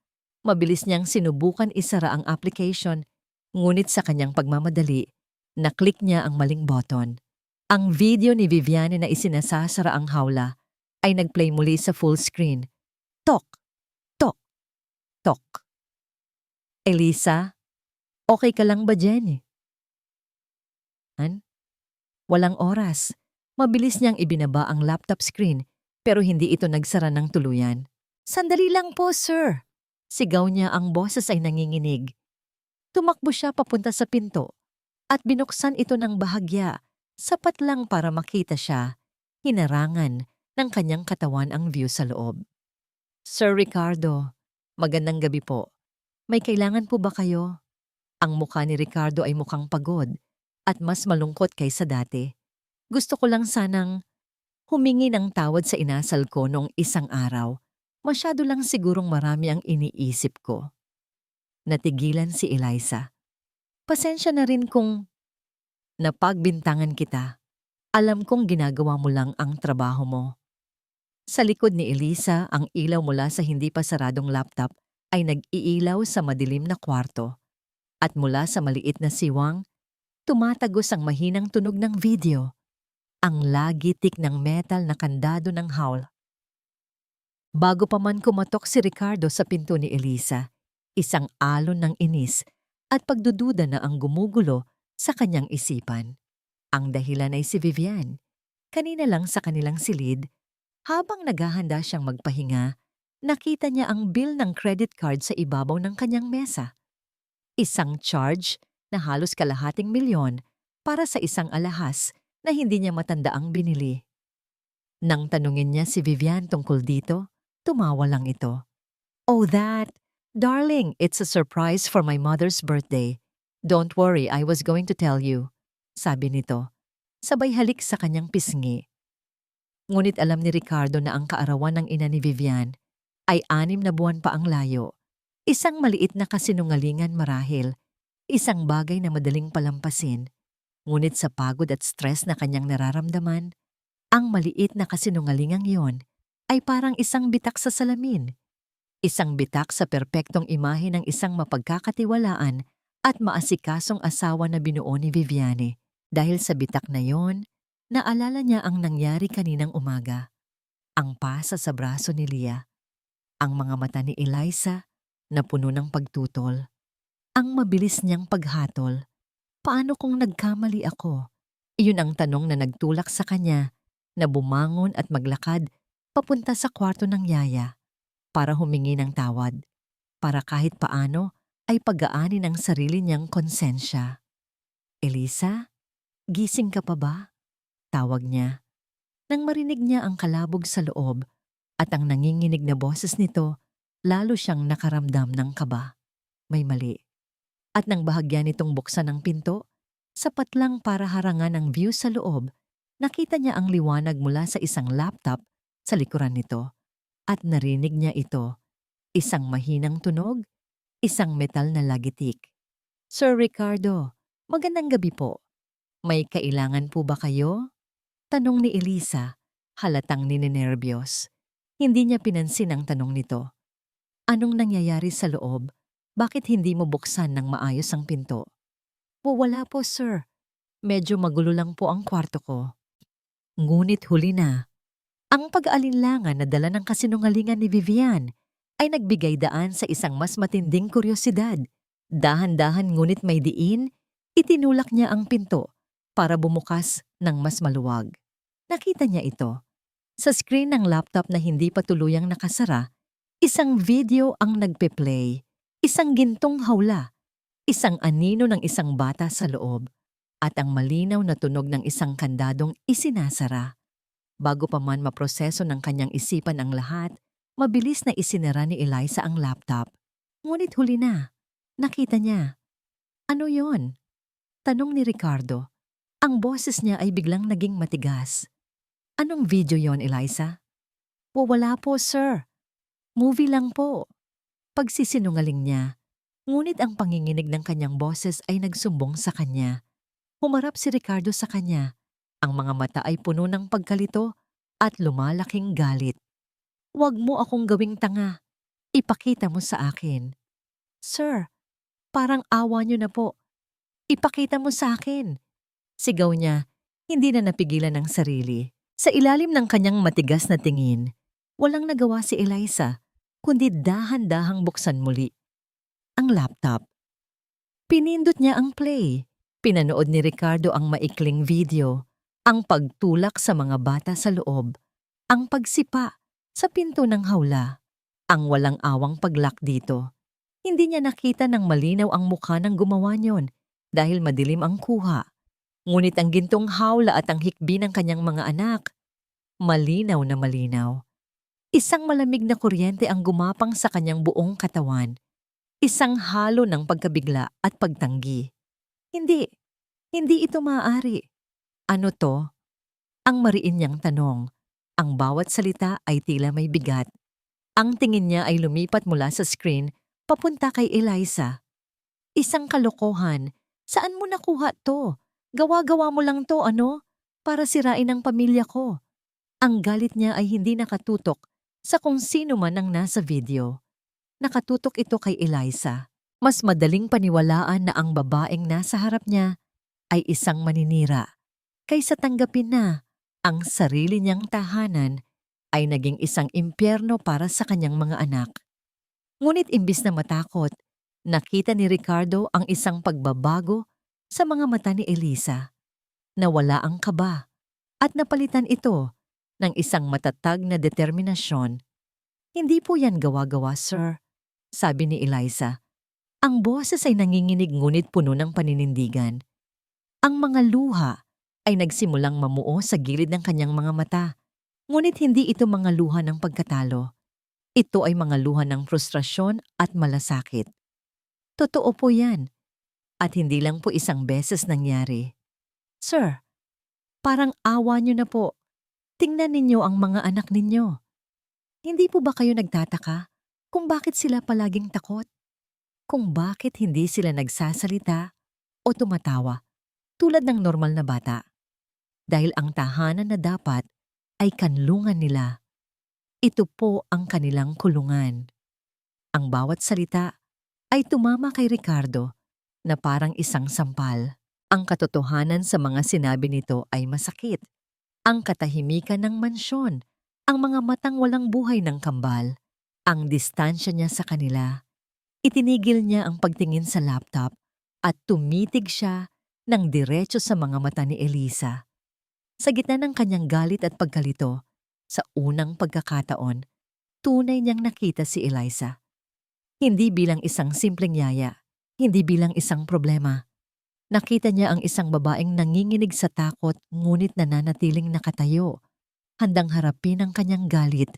Speaker 1: Mabilis niyang sinubukan isara ang application, ngunit sa kanyang pagmamadali, naklik niya ang maling button. Ang video ni Viviane na isinasasara ang hawla ay nagplay muli sa full screen. Tok, tok, tok. Elisa, okay ka lang ba dyan? Walang oras. Mabilis niyang ibinaba ang laptop screen pero hindi ito nagsara ng tuluyan. Sandali lang po, sir. Sigaw niya, ang boses ay nanginginig. Tumakbo siya papunta sa pinto at binuksan ito ng bahagya, sapat lang para makita siya. hinarangan ng kanyang katawan ang view sa loob. Sir Ricardo, magandang gabi po. May kailangan po ba kayo? Ang mukha ni Ricardo ay mukhang pagod at mas malungkot kaysa dati. Gusto ko lang sanang humingi ng tawad sa inasal ko noong isang araw. Masyado lang sigurong marami ang iniisip ko. Natigilan si Eliza. Pasensya na rin kung napagbintangan kita. Alam kong ginagawa mo lang ang trabaho mo. Sa likod ni Eliza, ang ilaw mula sa hindi pa saradong laptop ay nag-iilaw sa madilim na kwarto. At mula sa maliit na siwang, tumatagos ang mahinang tunog ng video. Ang lagitik ng metal na kandado ng howl. Bago pa man kumatok si Ricardo sa pinto ni Eliza, isang alon ng inis at pagdududa na ang gumugulo sa kanyang isipan. Ang dahilan ay si Vivian. Kanina lang sa kanilang silid, habang naghahanda siyang magpahinga, nakita niya ang bill ng credit card sa ibabaw ng kanyang mesa. Isang charge na halos kalahating milyon para sa isang alahas na hindi niya matandaang binili. Nang tanungin niya si Vivian tungkol dito, tumawa lang ito. "Oh, that! Darling, it's a surprise for my mother's birthday. Don't worry, I was going to tell you," sabi nito, sabay halik sa kanyang pisngi. Ngunit alam ni Ricardo na ang kaarawan ng ina ni Vivian ay 6 na buwan pa ang layo. Isang maliit na kasinungalingan marahil, isang bagay na madaling palampasin. Ngunit sa pagod at stress na kanyang nararamdaman, ang maliit na kasinungalingang yon ay parang isang bitak sa salamin. Isang bitak sa perpektong imahe ng isang mapagkakatiwalaan at maasikasong asawa na binuo ni Viviane. Dahil sa bitak na yon, naalala niya ang nangyari kaninang umaga. Ang pasa sa braso ni Leah. Ang mga mata ni Eliza na puno ng pagtutol. Ang mabilis niyang paghatol. Paano kung nagkamali ako? Iyon ang tanong na nagtulak sa kanya na bumangon at maglakad papunta sa kwarto ng yaya para humingi ng tawad, para kahit paano ay pagaanin ang sarili niyang konsensya. "Eliza, gising ka pa ba?" Tawag niya. Nang marinig niya ang kalabog sa loob at ang nanginginig na boses nito, lalo siyang nakaramdam ng kaba. May mali. At nang bahagya nitong buksan ang pinto, sapat lang para harangan ang view sa loob, nakita niya ang liwanag mula sa isang laptop sa likuran nito. At narinig niya ito, isang mahinang tunog, isang metal na lagitik. "Sir Ricardo, magandang gabi po. May kailangan po ba kayo?" Tanong ni Eliza, halatang ninenerbiyos. Hindi niya pinansin ang tanong nito. "Anong nangyayari sa loob? Bakit hindi mo buksan ng maayos ang pinto?" Wala po, sir. Medyo magulo lang po ang kwarto ko." Ngunit huli na. Ang pag-aalinlangan na dala ng kasinungalingan ni Vivian ay nagbigay daan sa isang mas matinding kuryosidad. Dahan-dahan ngunit may diin, itinulak niya ang pinto para bumukas ng mas maluwag. Nakita niya ito. Sa screen ng laptop na hindi pa tuluyang nakasara, isang video ang nagpe-play, isang gintong hawla, isang anino ng isang bata sa loob, at ang malinaw na tunog ng isang kandadong isinasara. Bago pa man maproseso ng kanyang isipan ang lahat, mabilis na isinara ni Eliza ang laptop. Ngunit huli na. Nakita niya. "Ano yon?" Tanong ni Ricardo. Ang boses niya ay biglang naging matigas. "Anong video yon, Eliza?" Wala po, sir. Movie lang po." Pagsisinungaling niya. Ngunit ang panginginig ng kanyang boses ay nagsumbong sa kanya. Humarap si Ricardo sa kanya. Ang mga mata ay puno ng pagkalito at lumalaking galit. "Huwag mo akong gawing tanga. Ipakita mo sa akin." "Sir, parang awa niyo na po. Ipakita mo sa akin." Sigaw niya, hindi na napigilan ng sarili. Sa ilalim ng kanyang matigas na tingin, walang nagawa si Eliza, kundi dahan-dahang buksan muli ang laptop. Pinindot niya ang play. Pinanood ni Ricardo ang maikling video, ang pagtulak sa mga bata sa loob, ang pagsipa sa pinto ng hawla, ang walang awang paglock dito. Hindi niya nakita ng malinaw ang mukha ng gumawa niyon dahil madilim ang kuha. Ngunit ang gintong hawla at ang hikbi ng kanyang mga anak, malinaw na malinaw. Isang malamig na kuryente ang gumapang sa kanyang buong katawan. Isang halo ng pagkabigla at pagtanggi. Hindi, hindi ito maaari. Ano to? Ang mariin niyang tanong. Ang bawat salita ay tila may bigat. Ang tingin niya ay lumipat mula sa screen papunta kay Eliza. Isang kalokohan. Saan mo nakuha to? Gawa-gawa mo lang to, ano? Para sirain ang pamilya ko. Ang galit niya ay hindi nakatutok sa kung sino man ang nasa video. Nakatutok ito kay Eliza. Mas madaling paniwalaan na ang babaeng nasa harap niya ay isang maninira kaysa tanggapin na ang sarili niyang tahanan ay naging isang impyerno para sa kanyang mga anak. Ngunit imbis na matakot, nakita ni Ricardo ang isang pagbabago sa mga mata ni Eliza. Nawala ang kaba at napalitan ito ng isang matatag na determinasyon. Hindi po yan gawa-gawa, sir, sabi ni Eliza. Ang boses ay nanginginig ngunit puno ng paninindigan. Ang mga luha ay nagsimulang mamuo sa gilid ng kanyang mga mata. Ngunit hindi ito mga luha ng pagkatalo. Ito ay mga luha ng frustrasyon at malasakit. Totoo po yan. At hindi lang po isang beses nangyari. Sir, parang awa niyo na po. Tingnan ninyo ang mga anak ninyo. Hindi po ba kayo nagtataka kung bakit sila palaging takot? Kung bakit hindi sila nagsasalita o tumatawa tulad ng normal na bata? Dahil ang tahanan na dapat ay kanlungan nila. Ito po ang kanilang kulungan. Ang bawat salita ay tumama kay Ricardo na parang isang sampal. Ang katotohanan sa mga sinabi nito ay masakit. Ang katahimikan ng mansyon, ang mga matang walang buhay ng kambal, ang distansya niya sa kanila. Itinigil niya ang pagtingin sa laptop at tumitig siya ng diretso sa mga mata ni Eliza. Sa gitna ng kanyang galit at pagkalito, sa unang pagkakataon, tunay niyang nakita si Eliza. Hindi bilang isang simpleng yaya, hindi bilang isang problema. Nakita niya ang isang babaeng nanginginig sa takot ngunit nananatiling nakatayo, handang harapin ang kanyang galit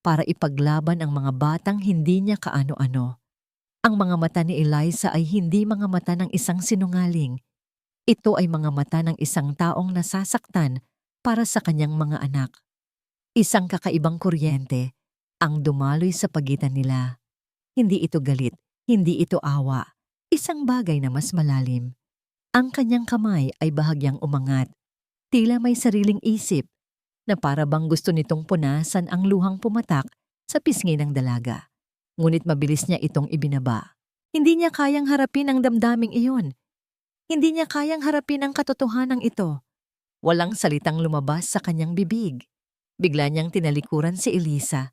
Speaker 1: para ipaglaban ang mga batang hindi niya kaano-ano. Ang mga mata ni Eliza ay hindi mga mata ng isang sinungaling. Ito ay mga mata ng isang taong nasasaktan para sa kanyang mga anak. Isang kakaibang kuryente ang dumaloy sa pagitan nila. Hindi ito galit, hindi ito awa. Isang bagay na mas malalim. Ang kanyang kamay ay bahagyang umangat. Tila may sariling isip na para bang gusto nitong punasan ang luhang pumatak sa pisngi ng dalaga. Ngunit mabilis niya itong ibinaba. Hindi niya kayang harapin ang damdaming iyon. Hindi niya kayang harapin ang katotohanan ito. Walang salitang lumabas sa kanyang bibig. Bigla niyang tinalikuran si Eliza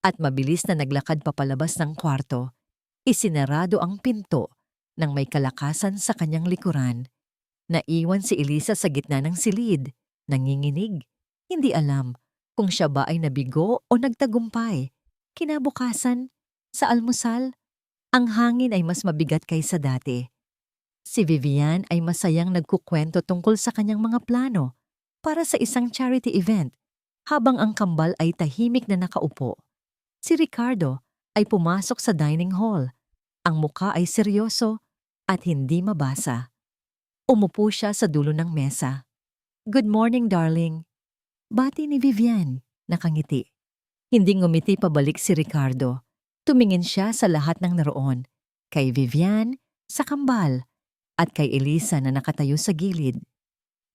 Speaker 1: at mabilis na naglakad papalabas ng kwarto. Isinarado ang pinto nang may kalakasan sa kanyang likuran. Naiwan si Eliza sa gitna ng silid, nanginginig. Hindi alam kung siya ba ay nabigo o nagtagumpay. Kinabukasan, sa almusal, ang hangin ay mas mabigat kaysa dati. Si Vivian ay masayang nagkukwento tungkol sa kanyang mga plano para sa isang charity event, habang ang kambal ay tahimik na nakaupo. Si Ricardo ay pumasok sa dining hall. Ang muka ay seryoso at hindi mabasa. Umupo siya sa dulo ng mesa. Good morning, darling. Bati ni Vivian, nakangiti. Hindi ngumiti pabalik si Ricardo. Tumingin siya sa lahat ng naroon. Kay Vivian, sa kambal, at kay Eliza na nakatayo sa gilid.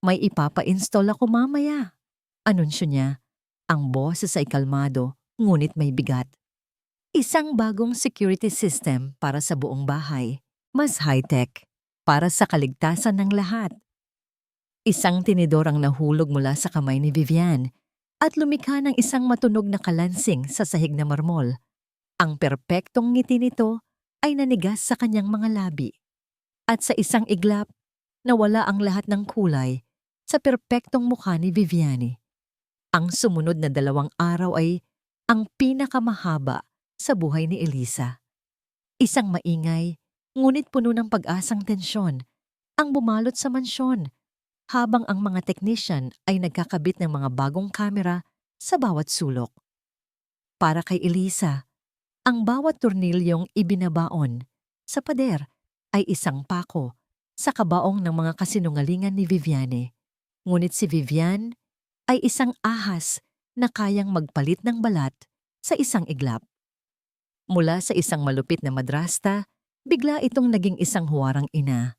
Speaker 1: May ipapa-install ako mamaya. Anunsyo niya. Ang boses ay kalmado, ngunit may bigat. Isang bagong security system para sa buong bahay. Mas high-tech, para sa kaligtasan ng lahat. Isang tinidor ang nahulog mula sa kamay ni Vivian at lumikha ng isang matunog na kalansing sa sahig na marmol. Ang perpektong ngiti nito ay nanigas sa kanyang mga labi. At sa isang iglap, nawala ang lahat ng kulay sa perpektong mukha ni Viviane. Ang sumunod na 2 araw ay ang pinakamahaba sa buhay ni Eliza. Isang maingay, ngunit puno ng pag-asang tensyon, ang bumalot sa mansyon, habang ang mga technician ay nagkakabit ng mga bagong kamera sa bawat sulok. Para kay Elisa, ang bawat tornilyong ibinabaon sa pader ay isang pako sa kabaong ng mga kasinungalingan ni Viviane. Ngunit si Vivian ay isang ahas na kayang magpalit ng balat sa isang iglap. Mula sa isang malupit na madrasta, bigla itong naging isang huwarang ina.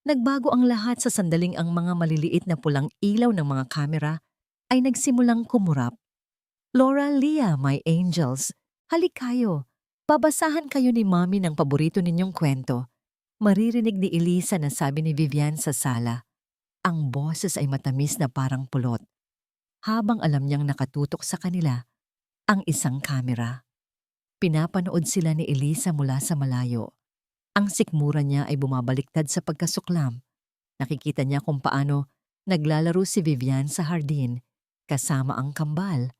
Speaker 1: Nagbago ang lahat sa sandaling ang mga maliliit na pulang ilaw ng mga kamera ay nagsimulang kumurap. Laura, Leah, my angels, halik kayo. Babasahan kayo ni Mommy ng paborito ninyong kwento. Maririnig ni Elisa na sabi ni Vivian sa sala. Ang boses ay matamis na parang pulot. Habang alam niyang nakatutok sa kanila ang isang kamera. Pinapanood sila ni Elisa mula sa malayo. Ang sikmura niya ay bumabaliktad sa pagkasuklam. Nakikita niya kung paano naglalaro si Vivian sa hardin kasama ang kambal.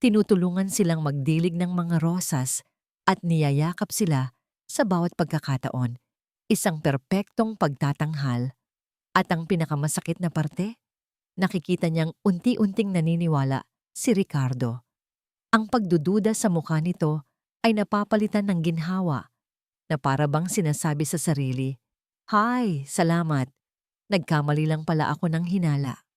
Speaker 1: Tinutulungan silang magdilig ng mga rosas at niyayakap sila sa bawat pagkakataon. Isang perpektong pagtatanghal. At ang pinakamasakit na parte, nakikita niyang unti-unting naniniwala si Ricardo. Ang pagdududa sa mukha nito ay napapalitan ng ginhawa na para bang sinasabi sa sarili, "Hi, salamat. Nagkamali lang pala ako ng hinala."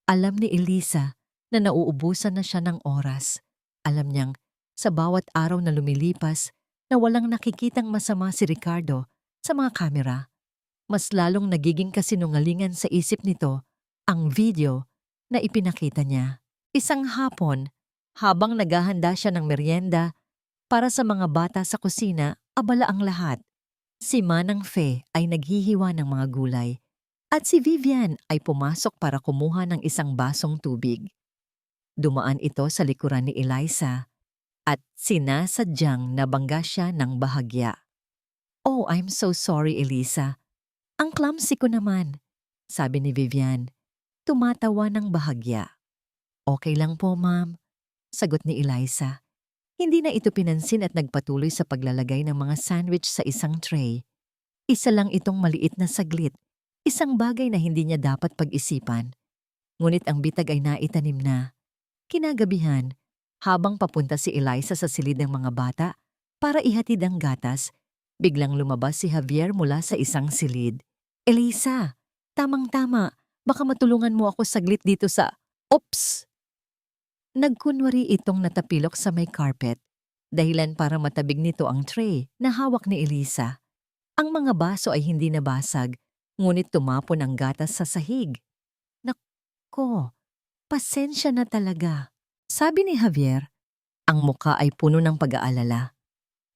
Speaker 1: Alam ni Elisa na nauubusan na siya ng oras. Alam niyang sa bawat araw na lumilipas na walang nakikitang masama si Ricardo sa mga kamera, mas lalong nagiging kasinungalingan sa isip nito ang video na ipinakita niya. Isang hapon, habang naghahanda siya ng merienda para sa mga bata sa kusina, abala ang lahat. Si Manang Fe ay naghihiwa ng mga gulay at si Vivian ay pumasok para kumuha ng isang basong tubig. Dumaan ito sa likuran ni Eliza at sinasadyang nabangga siya ng bahagya. "Oh, I'm so sorry, Elisa. Ang clumsy ko naman," sabi ni Vivian. Tumatawa ng bahagya. "Okay lang po, ma'am," sagot ni Eliza. Hindi na ito pinansin at nagpatuloy sa paglalagay ng mga sandwich sa isang tray. Isa lang itong maliit na saglit, isang bagay na hindi niya dapat pag-isipan. Ngunit ang bitag ay naitanim na. Kinagabihan, habang papunta si Eliza sa silid ng mga bata para ihatid ang gatas, biglang lumabas si Javier mula sa isang silid. "Eliza, tamang-tama, baka matulungan mo ako saglit dito sa..." Oops! Nagkunwari itong natapilok sa may carpet, dahilan para matabig nito ang tray na hawak ni Elisa. Ang mga baso ay hindi nabasag, ngunit tumapon ang gatas sa sahig. "Nako, pasensya na talaga," sabi ni Javier. Ang muka ay puno ng pag-aalala.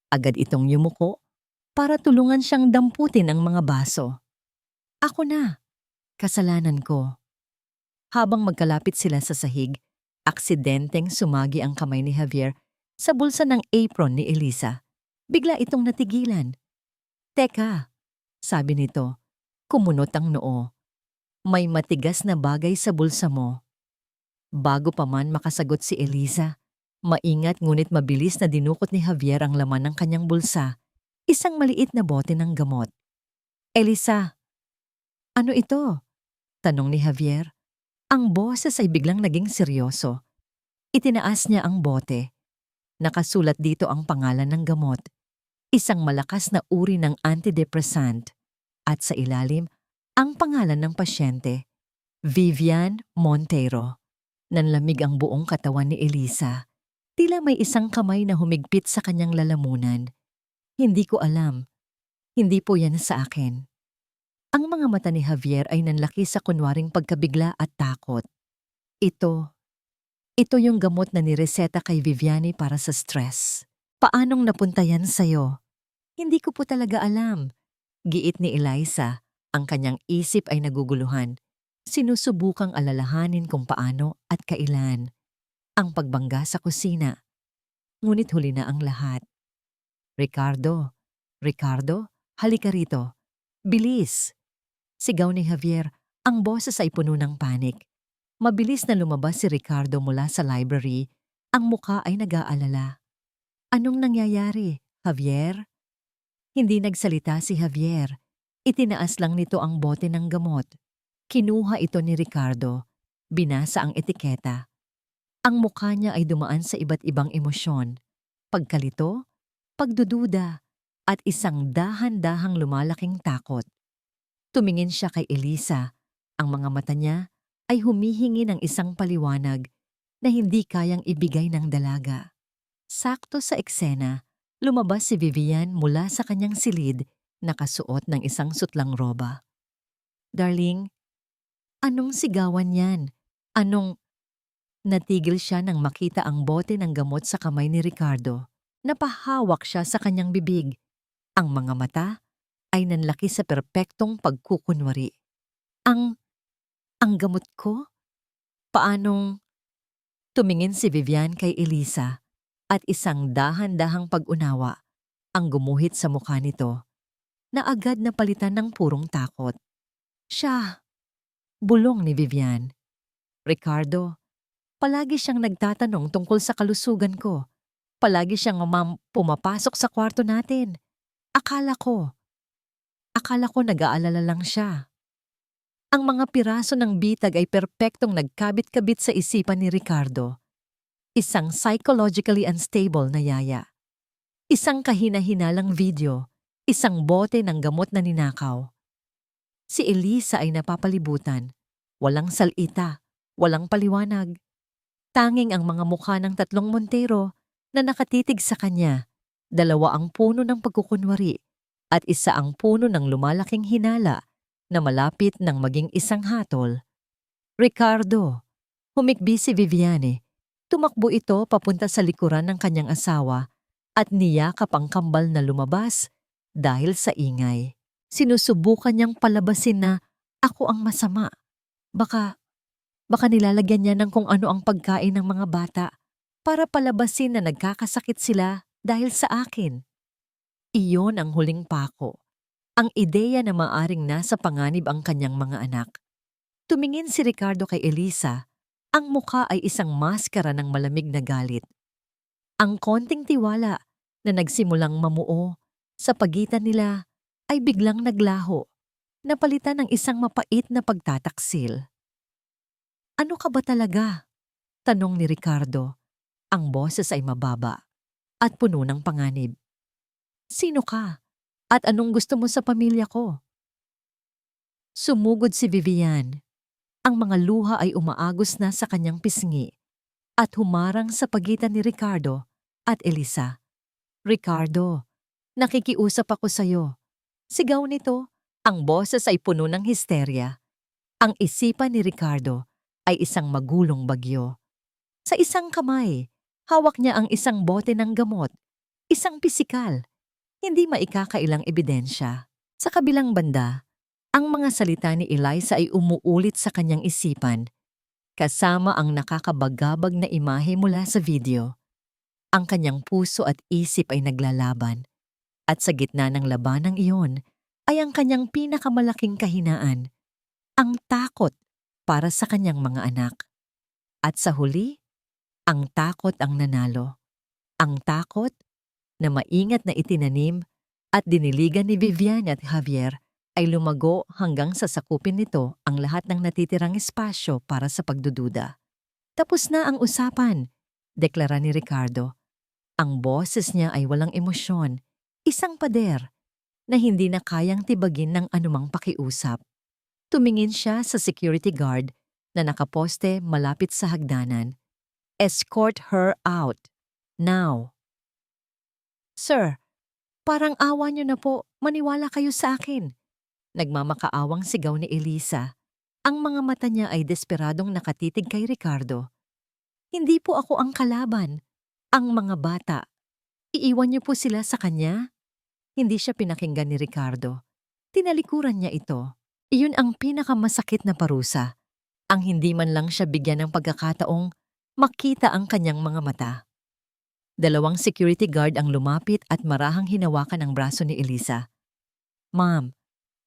Speaker 1: Agad itong yumuko para tulungan siyang damputin ang mga baso. "Ako na, kasalanan ko." Habang magkalapit sila sa sahig, aksidenteng sumagi ang kamay ni Javier sa bulsa ng apron ni Elisa. Bigla itong natigilan. "Teka," sabi nito, kumunot ang noo. "May matigas na bagay sa bulsa mo." Bago pa man makasagot si Elisa, maingat ngunit mabilis na dinukot ni Javier ang laman ng kanyang bulsa, isang maliit na bote ng gamot. "Elisa, ano ito?" tanong ni Javier. Ang boses ay biglang naging seryoso. Itinaas niya ang bote. Nakasulat dito ang pangalan ng gamot, isang malakas na uri ng antidepressant, at sa ilalim ang pangalan ng pasyente, Vivian Monteiro. Nanlamig ang buong katawan ni Elisa. Tila may isang kamay na humigpit sa kanyang lalamunan. "Hindi ko alam. Hindi po yan sa akin." Ang mga mata ni Javier ay nanlaki sa kunwaring pagkabigla at takot. Ito yung gamot na nireseta kay Viviane para sa stress. "Paanong napunta yan sa'yo?" "Hindi ko po talaga alam," giit ni Eliza. Ang kanyang isip ay naguguluhan. Sinusubukang alalahanin kung paano at kailan. Ang pagbangga sa kusina. Ngunit huli na ang lahat. Ricardo, halika rito. Bilis!" Sigaw ni Javier, ang boses ay puno ng panik. Mabilis na lumabas si Ricardo mula sa library, ang muka ay nag-aalala. "Anong nangyayari, Javier?" Hindi nagsalita si Javier. Itinaas lang nito ang bote ng gamot. Kinuha ito ni Ricardo. Binasa ang etiketa. Ang mukha niya ay dumaan sa iba't ibang emosyon, pagkalito, pagdududa, at isang dahan-dahang lumalaking takot. Tumingin siya kay Elisa. Ang mga mata niya ay humihingi ng isang paliwanag na hindi kayang ibigay ng dalaga. Sakto sa eksena, lumabas si Vivian mula sa kanyang silid, nakasuot ng isang sutlang roba. Darling, anong sigawan yan? Anong... Natigil siya nang makita ang bote ng gamot sa kamay ni Ricardo. Napahawak siya sa kanyang bibig. Ang mga mata ay nanlaki sa perpektong pagkukunwari. Ang gamot ko? Paanong... Tumingin si Vivian kay Elisa at isang dahan-dahang pag-unawa ang gumuhit sa mukha nito na agad napalitan ng purong takot. Siya, bulong ni Vivian. Ricardo, palagi siyang nagtatanong tungkol sa kalusugan ko. Palagi siyang pumapasok sa kwarto natin. Akala ko nag-aalala lang siya. Ang mga piraso ng bitag ay perpektong nagkabit-kabit sa isipan ni Ricardo. Isang psychologically unstable na yaya. Isang kahina-hinalang video. Isang bote ng gamot na ninakaw. Si Elisa ay napapalibutan. Walang salita, walang paliwanag. Tanging ang mga mukha ng tatlong Montero na nakatitig sa kanya. Dalawa ang puno ng pagkukunwari at isa ang puno ng lumalaking hinala na malapit ng maging isang hatol. Ricardo, humikbi si Viviane. Tumakbo ito papunta sa likuran ng kanyang asawa at niyakap ang kambal na lumabas dahil sa ingay. Sinusubukan niyang palabasin na ako ang masama. Baka nilalagyan niya ng kung ano ang pagkain ng mga bata para palabasin na nagkakasakit sila dahil sa akin. Iyon ang huling pako. Ang ideya na maaring nasa panganib ang kanyang mga anak. Tumingin si Ricardo kay Elisa. Ang mukha ay isang maskara ng malamig na galit. Ang konting tiwala na nagsimulang mamuo sa pagitan nila ay biglang naglaho, napalitan ng isang mapait na pagtataksil. Ano ka ba talaga? Tanong ni Ricardo. Ang boses ay mababa at puno ng panganib. Sino ka? At anong gusto mo sa pamilya ko? Sumugod si Vivian. Ang mga luha ay umaagos na sa kanyang pisngi at humarang sa pagitan ni Ricardo at Elisa. Ricardo, nakikiusap ako sa'yo. Sigaw nito, ang boses ay puno ng histerya. Ang isipan ni Ricardo ay isang magulong bagyo. Sa isang kamay, hawak niya ang isang bote ng gamot, isang pisikal, hindi maikakailang ebidensya. Sa kabilang banda, ang mga salita ni Eliza ay umuulit sa kanyang isipan, kasama ang nakakabagabag na imahe mula sa video. Ang kanyang puso at isip ay naglalaban, at sa gitna ng labanang iyon ay ang kanyang pinakamalaking kahinaan, ang takot para sa kanyang mga anak. At sa huli, ang takot ang nanalo. Ang takot na maingat na itinanim at diniligan ni Vivian at Javier ay lumago hanggang sa sakupin nito ang lahat ng natitirang espasyo para sa pagdududa. Tapos na ang usapan, deklara ni Ricardo. Ang boses niya ay walang emosyon, isang pader na hindi na kayang tibagin ng anumang pakiusap. Tumingin siya sa security guard na nakaposte malapit sa hagdanan. Escort her out. Now. Sir, parang awa niyo na po, maniwala kayo sa akin. Nagmamakaawang sigaw ni Elisa. Ang mga mata niya ay desperadong nakatitig kay Ricardo. Hindi po ako ang kalaban. Ang mga bata. Iiwan niyo po sila sa kanya? Hindi siya pinakinggan ni Ricardo. Tinalikuran niya ito. Iyon ang pinakamasakit na parusa. Ang hindi man lang siya bigyan ng pagkakataong makita ang kanyang mga mata. Dalawang security guard ang lumapit at marahang hinawakan ang braso ni Elisa. Ma'am,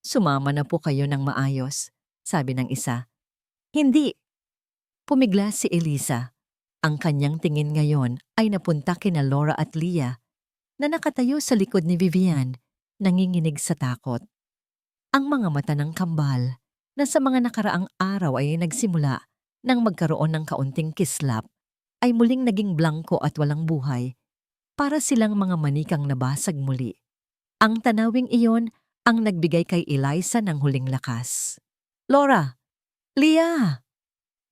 Speaker 1: sumama na po kayo ng maayos, sabi ng isa. Hindi. Pumigla si Elisa. Ang kanyang tingin ngayon ay napunta kina Laura at Leah na nakatayo sa likod ni Vivian, nanginginig sa takot. Ang mga mata ng kambal na sa mga nakaraang araw ay nagsimula nang magkaroon ng kaunting kislap ay muling naging blangko at walang buhay, para silang mga manikang nabasag muli. Ang tanawing iyon ang nagbigay kay Eliza ng huling lakas. "Laura! Leah!"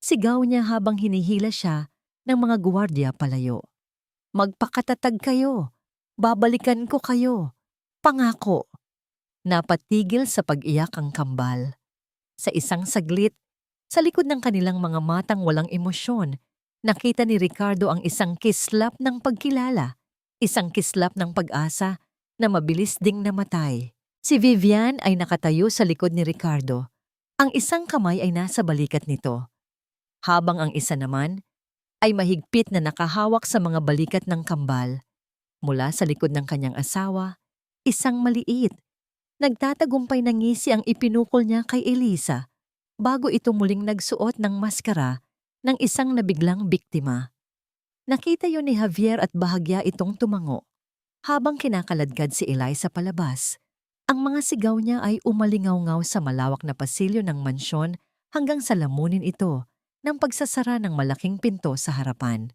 Speaker 1: Sigaw niya habang hinihila siya ng mga guwardiya palayo. "Magpakatatag kayo! Babalikan ko kayo! Pangako!" Napatigil sa pag-iyak ang kambal. Sa isang saglit, sa likod ng kanilang mga matang walang emosyon, nakita ni Ricardo ang isang kislap ng pagkilala, isang kislap ng pag-asa na mabilis ding namatay. Si Vivian ay nakatayo sa likod ni Ricardo. Ang isang kamay ay nasa balikat nito, habang ang isa naman ay mahigpit na nakahawak sa mga balikat ng kambal. Mula sa likod ng kanyang asawa, isang maliit, nagtatagumpay na ngisi ang ipinukol niya kay Eliza bago ito muling nagsuot ng maskara ng isang nabiglang biktima. Nakita yun ni Javier at bahagya itong tumango. Habang kinakaladkad si Eliza palabas, ang mga sigaw niya ay umalingaw-ngaw sa malawak na pasilyo ng mansyon hanggang sa lamunin ito ng pagsasara ng malaking pinto sa harapan.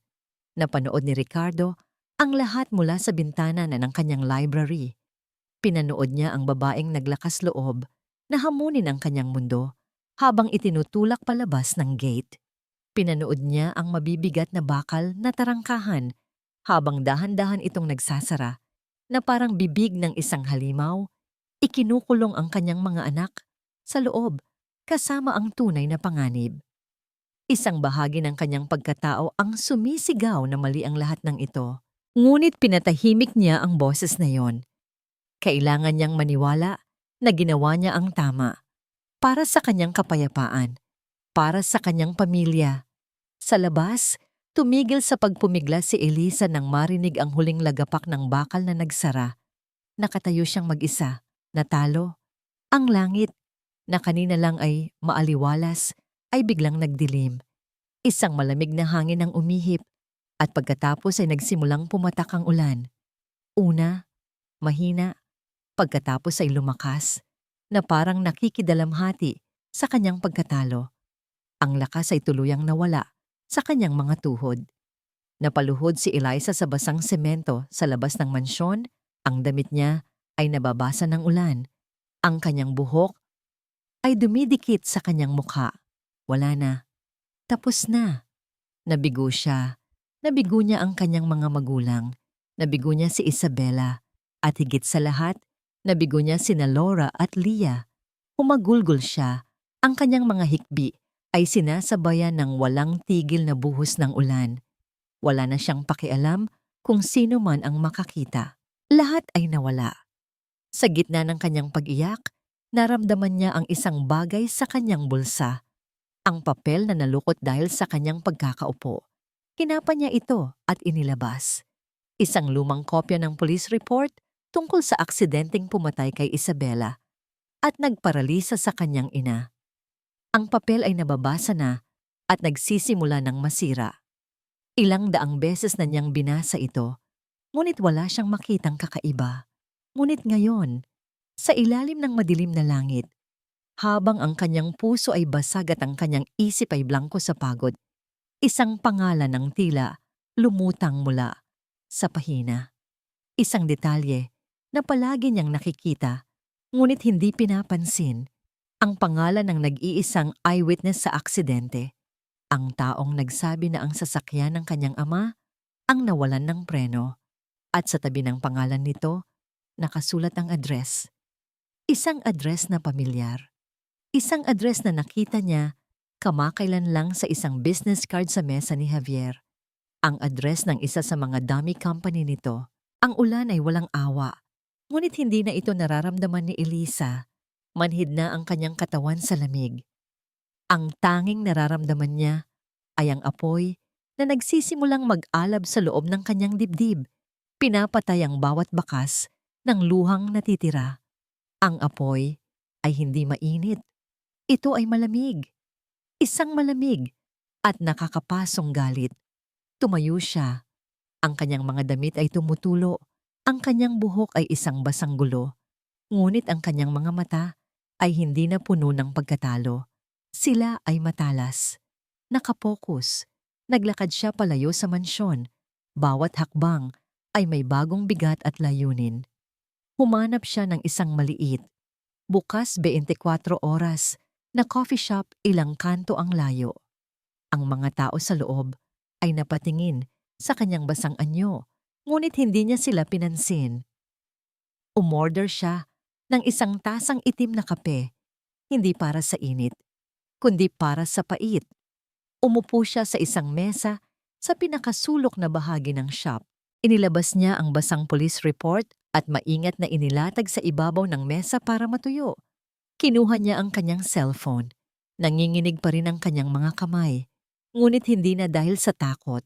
Speaker 1: Napanood ni Ricardo ang lahat mula sa bintana na ng kanyang library. Pinanood niya ang babaeng naglakas loob na hamunin ang kanyang mundo habang itinutulak palabas ng gate. Pinanood niya ang mabibigat na bakal na tarangkahan habang dahan-dahan itong nagsasara na parang bibig ng isang halimaw. Ikinukulong ang kanyang mga anak sa loob kasama ang tunay na panganib. Isang bahagi ng kanyang pagkatao ang sumisigaw na mali ang lahat ng ito. Ngunit pinatahimik niya ang boses na yon. Kailangan niyang maniwala na ginawa niya ang tama para sa kanyang kapayapaan, para sa kanyang pamilya. Sa labas, tumigil sa pagpumigla si Eliza nang marinig ang huling lagapak ng bakal na nagsara. Nakatayo siyang mag-isa. Natalo. Ang langit, na kanina lang ay maaliwalas, ay biglang nagdilim. Isang malamig na hangin ang umihip at pagkatapos ay nagsimulang pumatak ang ulan. Una, mahina, pagkatapos ay lumakas, na parang nakikidalamhati sa kanyang pagkatalo. Ang lakas ay tuluyang nawala sa kanyang mga tuhod. Napaluhod si Eliza sa basang semento sa labas ng mansyon, ang damit niya ay nababasa ng ulan. Ang kanyang buhok ay dumidikit sa kanyang mukha. Wala na. Tapos na. Nabigo siya. Nabigo niya ang kanyang mga magulang. Nabigo niya si Isabela. At higit sa lahat, nabigo niya sina Laura at Leah. Humagulgol siya. Ang kanyang mga hikbi ay sinasabayan ng walang tigil na buhos ng ulan. Wala na siyang pakialam kung sino man ang makakita. Lahat ay nawala. Sa gitna ng kanyang pag-iyak, naramdaman niya ang isang bagay sa kanyang bulsa. Ang papel na nalukot dahil sa kanyang pagkakaupo. Kinapa niya ito at inilabas. Isang lumang kopya ng police report tungkol sa aksidenteng pumatay kay Isabela at nagparalisa sa kanyang ina. Ang papel ay nababasa na at nagsisimula ng masira. Ilang daang beses na niyang binasa ito, ngunit wala siyang makitang kakaiba. Ngunit ngayon, sa ilalim ng madilim na langit, habang ang kanyang puso ay basag at ang kanyang isip ay blangko sa pagod, isang pangalan ng tila lumutang mula sa pahina. Isang detalye na palagi niyang nakikita, ngunit hindi pinapansin, ang pangalan ng nag-iisang eyewitness sa aksidente, ang taong nagsabi na ang sasakyan ng kanyang ama ang nawalan ng preno, at sa tabi ng pangalan nito, nakasulat ang address. Isang address na pamilyar. Isang address na nakita niya kamakailan lang sa isang business card sa mesa ni Javier. Ang address ng isa sa mga dummy company nito. Ang ulan ay walang awa. Ngunit hindi na ito nararamdaman ni Eliza. Manhid na ang kanyang katawan sa lamig. Ang tanging nararamdaman niya ay ang apoy na nagsisimulang mag-alab sa loob ng kanyang dibdib. Pinapatay ang bawat bakas ng luhang natitira. Ang apoy ay hindi mainit. Ito ay malamig. Isang malamig at nakakapasong galit. Tumayo siya. Ang kanyang mga damit ay tumutulo. Ang kanyang buhok ay isang basang gulo. Ngunit ang kanyang mga mata ay hindi na puno ng pagkatalo. Sila ay matalas, nakapokus, Naglakad siya palayo sa mansyon. Bawat hakbang ay may bagong bigat at layunin. Humanap siya ng isang maliit, bukas 24 oras, na coffee shop ilang kanto ang layo. Ang mga tao sa loob ay napatingin sa kanyang basang anyo, ngunit hindi niya sila pinansin. Umorder siya ng isang tasang itim na kape, hindi para sa init, kundi para sa pait. Umupo siya sa isang mesa sa pinakasulok na bahagi ng shop. Inilabas niya ang basang police report at maingat na inilatag sa ibabaw ng mesa para matuyo. Kinuha niya ang kanyang cellphone. Nanginginig pa rin ang kanyang mga kamay, ngunit hindi na dahil sa takot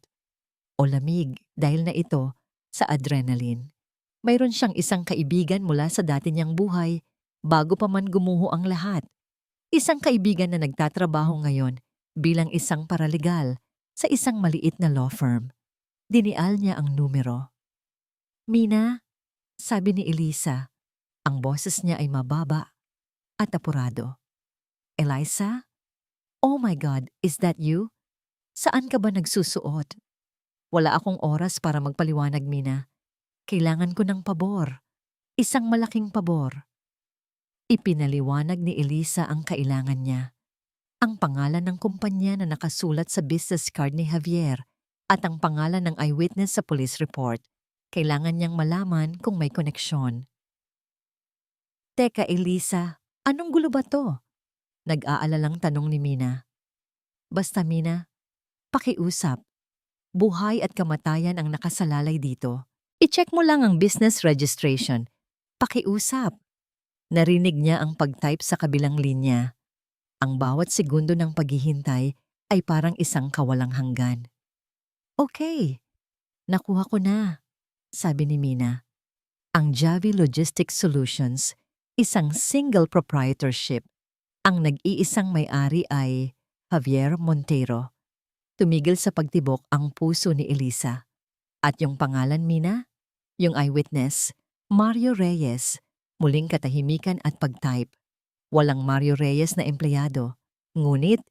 Speaker 1: o lamig, dahil na ito sa adrenaline. Mayroon siyang isang kaibigan mula sa dati niyang buhay bago pa man gumuho ang lahat. Isang kaibigan na nagtatrabaho ngayon bilang isang paralegal sa isang maliit na law firm. Dinial niya ang numero. "Mina," sabi ni Elisa. Ang boses niya ay mababa at apurado. "Eliza? Oh my God, is that you? Saan ka ba nagsusuot?" "Wala akong oras para magpaliwanag, Mina. Kailangan ko ng pabor. Isang malaking pabor." Ipinaliwanag ni Elisa ang kailangan niya. Ang pangalan ng kumpanya na nakasulat sa business card ni Javier at ang pangalan ng eyewitness sa police report. Kailangan niyang malaman kung may koneksyon. "Teka, Elisa, anong gulo ba to?" Nag-aalalang tanong ni Mina. "Basta, Mina, pakiusap. Buhay at kamatayan ang nakasalalay dito. I-check mo lang ang business registration. Pakiusap." Narinig niya ang pag-type sa kabilang linya. Ang bawat segundo ng paghihintay ay parang isang kawalang hanggan. "Okay, nakuha ko na," sabi ni Mina. Ang Javi Logistics Solutions, isang single proprietorship. Ang nag-iisang may-ari ay Javier Montero. Tumigil sa pagtibok ang puso ni Elisa. At yung pangalan, Mina? Yung eyewitness, Mario Reyes. Muling katahimikan at pag-type. Walang Mario Reyes na empleyado. Ngunit,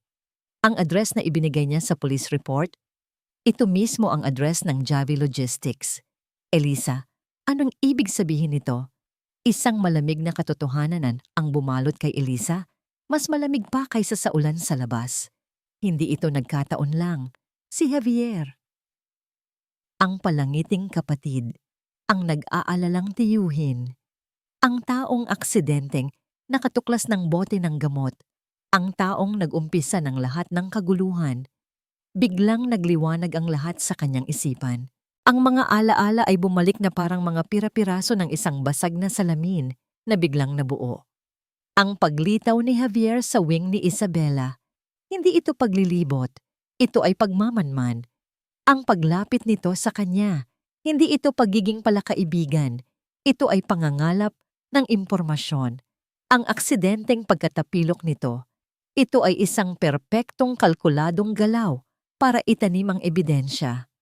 Speaker 1: ang address na ibinigay niya sa police report, ito mismo ang address ng Javi Logistics. Elisa, anong ibig sabihin nito? Isang malamig na katotohanan ang bumalot kay Elisa, mas malamig pa kaysa sa ulan sa labas. Hindi ito nagkataon lang. Si Javier. Ang palangiting kapatid, ang nag-aalalang tiyuhin. Ang taong aksidenteng nakatuklas ng bote ng gamot, ang taong nag-umpisa ng lahat ng kaguluhan. Biglang nagliwanag ang lahat sa kanyang isipan. Ang mga alaala ay bumalik na parang mga pira-piraso ng isang basag na salamin na biglang nabuo. Ang paglitaw ni Javier sa wing ni Isabela, hindi ito paglilibot, ito ay pagmamanman. Ang paglapit nito sa kanya, hindi ito pagiging palakaibigan, ito ay pangangalap ng impormasyon. Ang aksidenteng pagkatapilok nito, ito ay isang perpektong kalkuladong galaw para itanim ang ebidensya.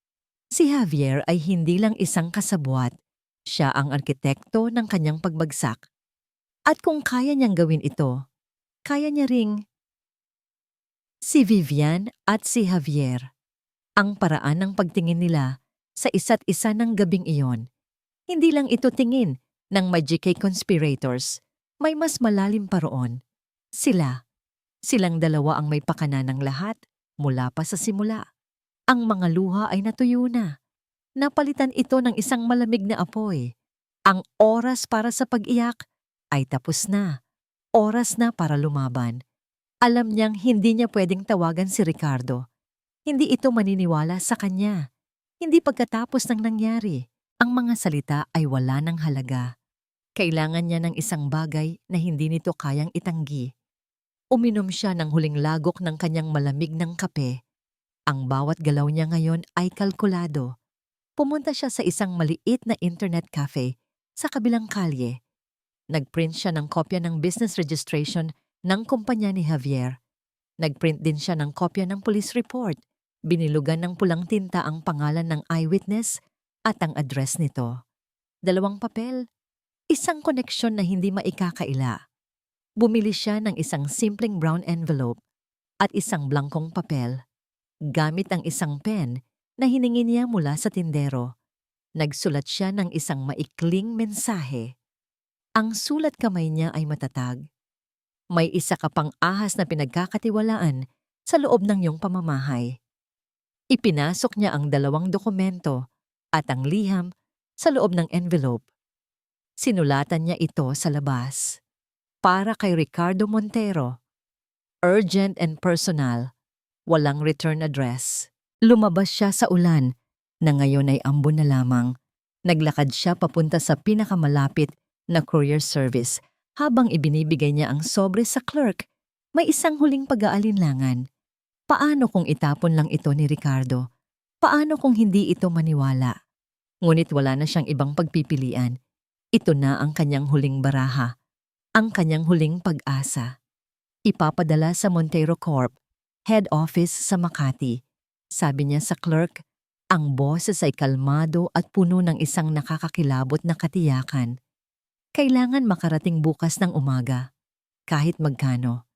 Speaker 1: Si Javier ay hindi lang isang kasabwat, siya ang arkitekto ng kanyang pagbagsak. At kung kaya niyang gawin ito, kaya niya ring si Vivian at si Javier. Ang paraan ng pagtingin nila sa isa't isa ng gabing iyon, hindi lang ito tingin ng Magic conspirators, may mas malalim pa roon. Silang dalawa ang may pakana ng lahat mula pa sa simula. Ang mga luha ay natuyo na. Napalitan ito ng isang malamig na apoy. Ang oras para sa pag-iyak ay tapos na. Oras na para lumaban. Alam niyang hindi niya pwedeng tawagan si Ricardo. Hindi ito maniniwala sa kanya. Hindi pagkatapos ng nangyari. Ang mga salita ay wala ng halaga. Kailangan niya ng isang bagay na hindi nito kayang itanggi. Uminom siya ng huling lagok ng kanyang malamig ng kape. Ang bawat galaw niya ngayon ay kalkulado. Pumunta siya sa isang maliit na internet cafe sa kabilang kalye. Nagprint siya ng kopya ng business registration ng kumpanya ni Javier. Nagprint din siya ng kopya ng police report. Binilugan ng pulang tinta ang pangalan ng eyewitness at ang address nito. 2 papel. Isang koneksyon na hindi maikakaila. Bumili siya ng isang simpleng brown envelope at isang blankong papel. Gamit ang isang pen na hiningi niya mula sa tindero, nagsulat siya ng isang maikling mensahe. Ang sulat kamay niya ay matatag. May isa ka pang ahas na pinagkakatiwalaan sa loob ng iyong pamamahay. Ipinasok niya ang 2 dokumento at ang liham sa loob ng envelope. Sinulatan niya ito sa labas. Para kay Ricardo Montero. Urgent and personal. Walang return address. Lumabas siya sa ulan na ngayon ay ambon na lamang. Naglakad siya papunta sa pinakamalapit na courier service. Habang ibinibigay niya ang sobre sa clerk, may isang huling pag-aalinlangan. Paano kung itapon lang ito ni Ricardo? Paano kung hindi ito maniwala? Ngunit wala na siyang ibang pagpipilian. Ito na ang kanyang huling baraha. Ang kanyang huling pag-asa. Ipapadala sa Montero Corp, head office sa Makati. Sabi niya sa clerk, ang boses ay kalmado at puno ng isang nakakakilabot na katiyakan. Kailangan makarating bukas ng umaga, kahit magkano.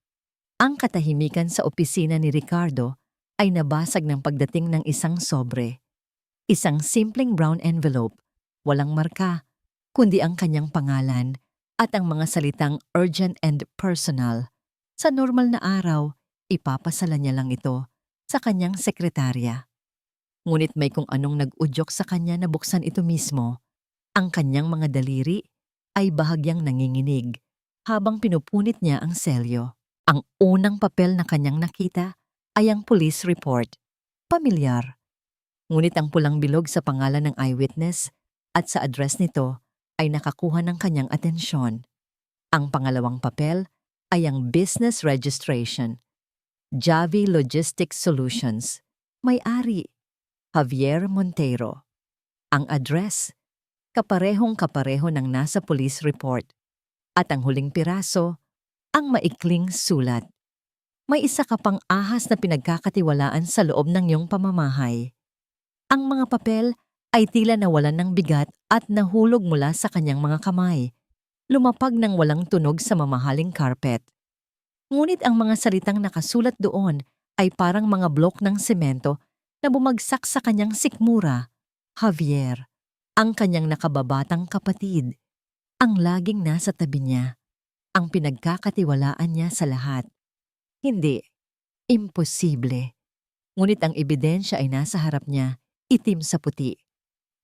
Speaker 1: Ang katahimikan sa opisina ni Ricardo ay nabasag ng pagdating ng isang sobre. Isang simpleng brown envelope, walang marka, kundi ang kanyang pangalan at ang mga salitang urgent and personal. Sa normal na araw, ipapasala niya lang ito sa kanyang sekretarya. Ngunit may kung anong nag-udyok sa kanya na buksan ito mismo. Ang kanyang mga daliri ay bahagyang nanginginig habang pinupunit niya ang selyo. Ang unang papel na kanyang nakita ay ang police report. Pamilyar. Ngunit ang pulang bilog sa pangalan ng eyewitness at sa address nito ay nakakuha ng kanyang atensyon. Ang pangalawang papel ay ang business registration. Javi Logistics Solutions. May-ari, Javier Montero. Ang address, kaparehong-kapareho ng nasa police report. At ang huling piraso, ang maikling sulat. May isa ka pang ahas na pinagkakatiwalaan sa loob ng iyong pamamahay. Ang mga papel ay tila nawalan ng bigat at nahulog mula sa kanyang mga kamay. Lumapag ng walang tunog sa mamahaling carpet. Ngunit ang mga salitang nakasulat doon ay parang mga blok ng semento na bumagsak sa kanyang sikmura. Javier, ang kanyang nakababatang kapatid, ang laging nasa tabi niya, ang pinagkakatiwalaan niya sa lahat. Hindi, imposible. Ngunit ang ebidensya ay nasa harap niya, itim sa puti.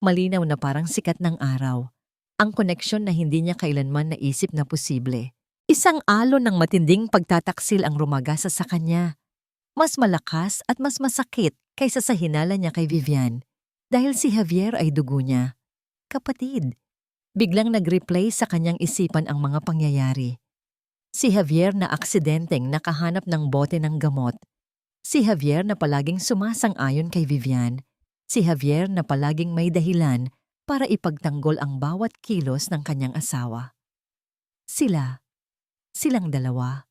Speaker 1: Malinaw na parang sikat ng araw. Ang koneksyon na hindi niya kailanman naisip na posible. Isang alon ng matinding pagtataksil ang rumagasa sa kanya. Mas malakas at mas masakit kaysa sa hinala niya kay Vivian. Dahil si Javier ay dugo niya. Kapatid. Biglang nag-replay sa kanyang isipan ang mga pangyayari. Si Javier na aksidenteng nakahanap ng bote ng gamot. Si Javier na palaging sumasang-ayon kay Vivian. Si Javier na palaging may dahilan para ipagtanggol ang bawat kilos ng kanyang asawa. Silang dalawa.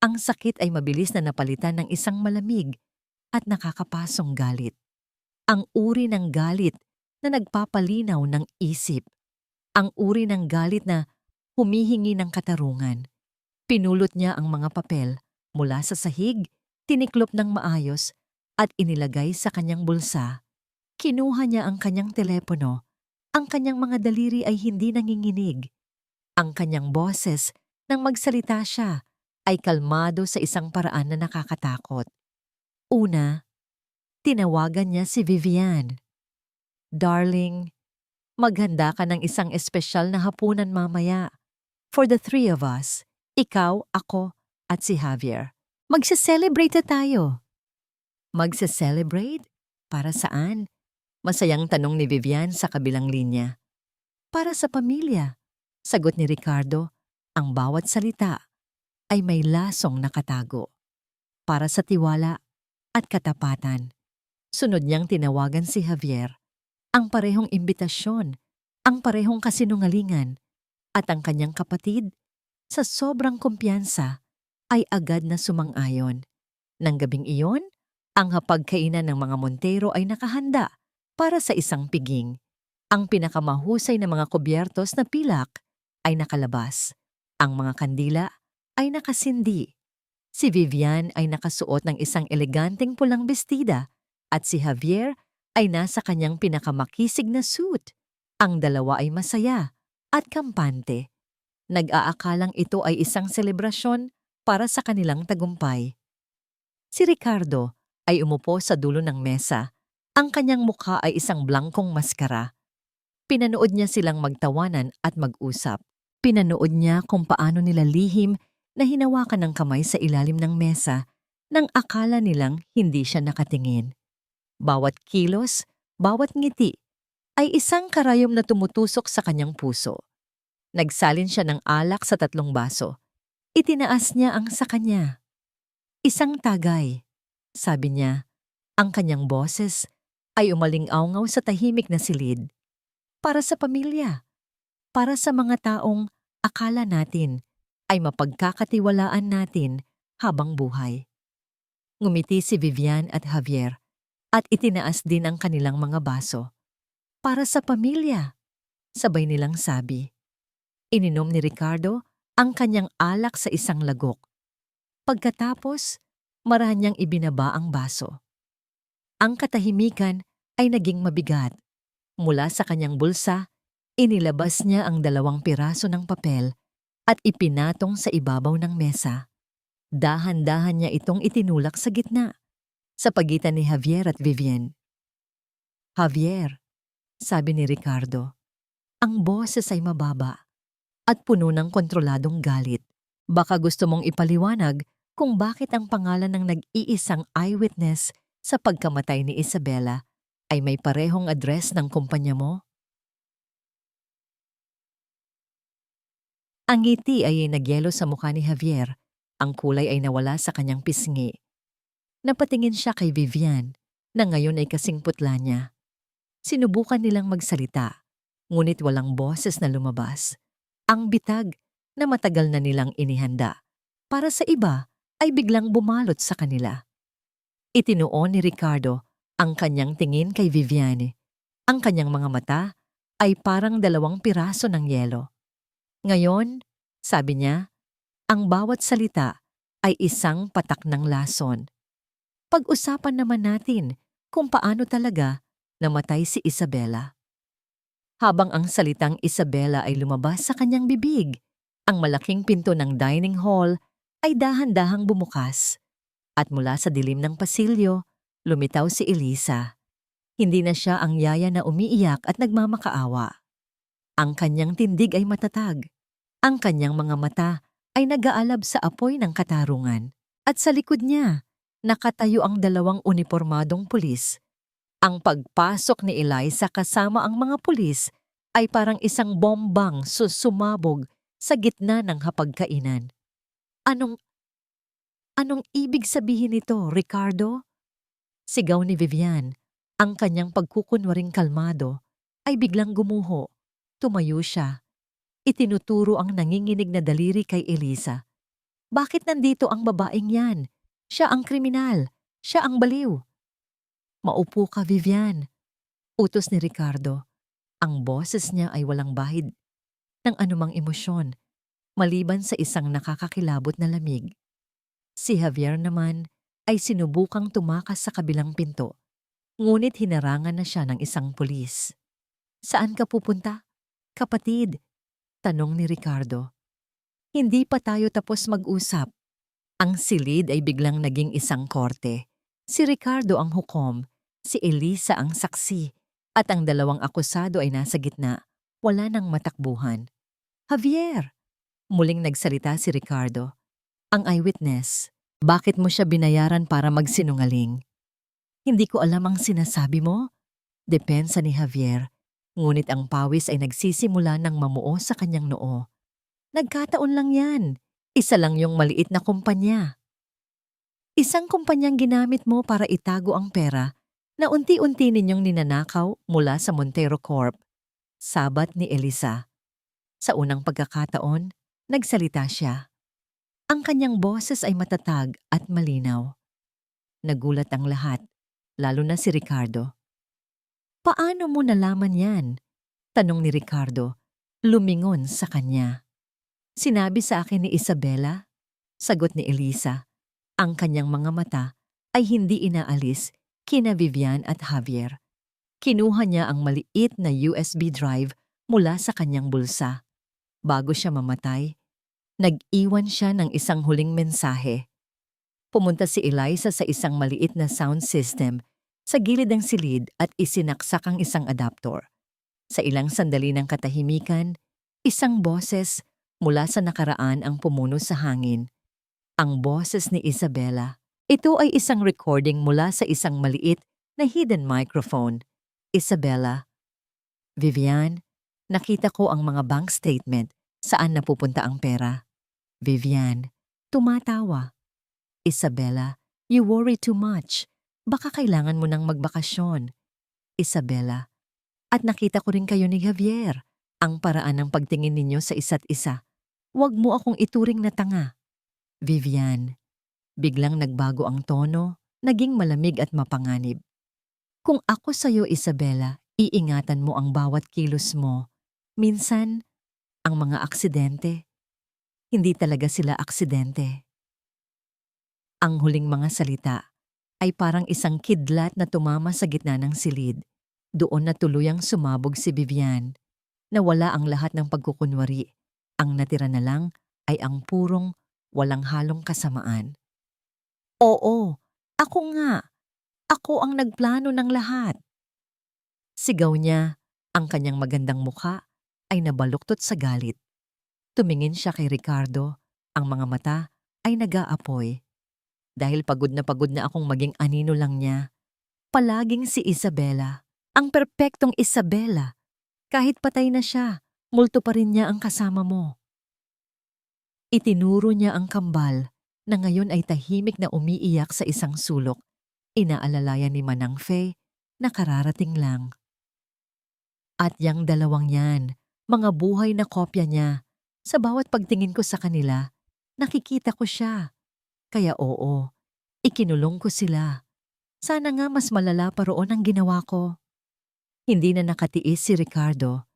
Speaker 1: Ang sakit ay mabilis na napalitan ng isang malamig at nakakapasong galit. Ang uri ng galit na nagpapalinaw ng isip. Ang uri ng galit na humihingi ng katarungan. Pinulot niya ang mga papel mula sa sahig, tiniklop ng maayos at inilagay sa kanyang bulsa. Kinuha niya ang kanyang telepono. Ang kanyang mga daliri ay hindi nanginginig. Ang kanyang boses nang magsalita siya ay kalmado sa isang paraan na nakakatakot. Una, tinawagan niya si Vivian. Darling, maghanda ka ng isang espesyal na hapunan mamaya. For the 3 of us, ikaw, ako, at si Javier. Magse-celebrate na tayo. Magse-celebrate? Para saan? Masayang tanong ni Vivian sa kabilang linya. Para sa pamilya. Sagot ni Ricardo, ang bawat salita ay may lasong nakatago. Para sa tiwala at katapatan. Sunod niyang tinawagan si Javier. Ang parehong imbitasyon, ang parehong kasinungalingan, at ang kanyang kapatid, sa sobrang kumpiyansa, ay agad na sumang-ayon. Nang gabing iyon, ang hapagkainan ng mga Montero ay nakahanda para sa isang piging. Ang pinakamahusay na mga kubyertos na pilak ay nakalabas. Ang mga kandila ay nakasindi. Si Vivian ay nakasuot ng isang eleganteng pulang bestida at si Javier ay nasa kanyang pinakamakisig na suit. Ang dalawa ay masaya at kampante. Nag-aakalang ito ay isang selebrasyon para sa kanilang tagumpay. Si Ricardo ay umupo sa dulo ng mesa. Ang kanyang mukha ay isang blangkong maskara. Pinanood niya silang magtawanan at mag-usap. Pinanood niya kung paano nila lihim na hinawakan ng kamay sa ilalim ng mesa nang akala nilang hindi siya nakatingin. Bawat kilos, bawat ngiti ay isang karayom na tumutusok sa kanyang puso. Nagsalin siya ng alak sa 3 baso. Itinaas niya ang sa kanya. Isang tagay, sabi niya. Ang kanyang boses ay umaling-awngaw sa tahimik na silid. Para sa pamilya, para sa mga taong akala natin ay mapagkakatiwalaan natin habang buhay. Ngumiti si Vivian at Javier at itinaas din ang kanilang mga baso. Para sa pamilya, sabay nilang sabi. Ininom ni Ricardo ang kanyang alak sa isang lagok. Pagkatapos, marahan niyang ibinaba ang baso. Ang katahimikan ay naging mabigat. Mula sa kanyang bulsa, inilabas niya ang 2 piraso ng papel at ipinatong sa ibabaw ng mesa. Dahan-dahan niya itong itinulak sa gitna, sa pagitan ni Javier at Vivian. Javier, sabi ni Ricardo, ang boses ay mababa at puno ng kontroladong galit. Baka gusto mong ipaliwanag kung bakit ang pangalan ng nag-iisang eyewitness sa pagkamatay ni Isabela ay may parehong address ng kumpanya mo? Ang ngiti ay nagyelo sa mukha ni Javier. Ang kulay ay nawala sa kanyang pisngi. Napatingin siya kay Vivian na ngayon ay kasing putla niya. Sinubukan nilang magsalita, ngunit walang boses na lumabas. Ang bitag na matagal na nilang inihanda para sa iba ay biglang bumalot sa kanila. Itinuon ni Ricardo ang kanyang tingin kay Viviane. Ang kanyang mga mata ay parang 2 piraso ng yelo. Ngayon, sabi niya, ang bawat salita ay isang patak ng lason. Pag-usapan naman natin kung paano talaga namatay si Isabela. Habang ang salitang Isabela ay lumabas sa kanyang bibig, ang malaking pinto ng dining hall ay dahan-dahang bumukas. At mula sa dilim ng pasilyo, lumitaw si Elisa. Hindi na siya ang yaya na umiiyak at nagmamakaawa. Ang kanyang tindig ay matatag. Ang kanyang mga mata ay nag-aalab sa apoy ng katarungan. At sa likod niya, nakatayo ang 2 unipormadong pulis. Ang pagpasok ni Eliza kasama ang mga pulis ay parang isang bombang susumabog sa gitna ng hapagkainan. Anong ibig sabihin nito, Ricardo? Sigaw ni Vivian. Ang kanyang pagkukunwaring kalmado ay biglang gumuho. Tumayo siya. Itinuturo ang nanginginig na daliri kay Elisa. Bakit nandito ang babaeng yan? Siya ang kriminal. Siya ang baliw. Maupo ka, Vivian. Utos ni Ricardo. Ang boses niya ay walang bahid ng anumang emosyon, maliban sa isang nakakakilabot na lamig. Si Javier naman ay sinubukang tumakas sa kabilang pinto, ngunit hinarangan na siya ng isang pulis. Saan ka pupunta, kapatid? Tanong ni Ricardo. Hindi pa tayo tapos mag-usap. Ang silid ay biglang naging isang korte. Si Ricardo ang hukom, si Elisa ang saksi, at ang 2 akusado ay nasa gitna. Wala nang matakbuhan. Javier! Muling nagsalita si Ricardo. Ang eyewitness, bakit mo siya binayaran para magsinungaling? Hindi ko alam ang sinasabi mo. Depensa ni Javier, ngunit ang pawis ay nagsisimula ng mamuo sa kanyang noo. Nagkataon lang yan. Isa lang yung maliit na kumpanya. Isang kumpanyang ginamit mo para itago ang pera na unti-unti ninyong ninanakaw mula sa Montero Corp. Sabat ni Elisa. Sa unang pagkakataon, nagsalita siya. Ang kanyang boses ay matatag at malinaw. Nagulat ang lahat, lalo na si Ricardo. Paano mo nalaman yan? Tanong ni Ricardo, lumingon sa kanya. Sinabi sa akin ni Isabela, sagot ni Elisa. Ang kanyang mga mata ay hindi inaalis kina Vivian at Javier. Kinuha niya ang maliit na USB drive mula sa kanyang bulsa. Bago siya mamatay, nag-iwan siya ng isang huling mensahe. Pumunta si Eliza sa isang maliit na sound system sa gilid ng silid at isinaksak ang isang adaptor. Sa ilang sandali ng katahimikan, isang boses mula sa nakaraan ang pumuno sa hangin. Ang boses ni Isabela. Ito ay isang recording mula sa isang maliit na hidden microphone. Isabela, Vivian, nakita ko ang mga bank statement. Saan napupunta ang pera? Vivian, tumatawa. Isabela, you worry too much. Baka kailangan mo nang magbakasyon. Isabela, at nakita ko rin kayo ni Javier. Ang paraan ng pagtingin ninyo sa isa't isa. Huwag mo akong ituring na tanga. Vivian, biglang nagbago ang tono, naging malamig at mapanganib. Kung ako sa'yo, Isabela, iingatan mo ang bawat kilos mo. Minsan, ang mga aksidente, hindi talaga sila aksidente. Ang huling mga salita ay parang isang kidlat na tumama sa gitna ng silid. Doon na tuluyang sumabog si Vivian. Nawala ang lahat ng pagkukunwari. Ang natira na lang ay ang purong, walang halong kasamaan. Oo, ako nga. Ako ang nagplano ng lahat. Sigaw niya, ang kanyang magandang mukha ay nabaluktot sa galit. Tumingin siya kay Ricardo, ang mga mata ay nag-aapoy. Dahil pagod na akong maging anino lang niya, palaging si Isabela, ang perpektong Isabela. Kahit patay na siya, multo pa rin niya ang kasama mo. Itinuro niya ang kambal na ngayon ay tahimik na umiiyak sa isang sulok. Inaalalayan ni Manang Fei na kararating lang. At yang dalawang yan, mga buhay na kopya niya. Sa bawat pagtingin ko sa kanila, nakikita ko siya. Kaya oo, ikinulong ko sila. Sana nga mas malala pa roon ang ginawa ko. Hindi na nakatiis si Ricardo.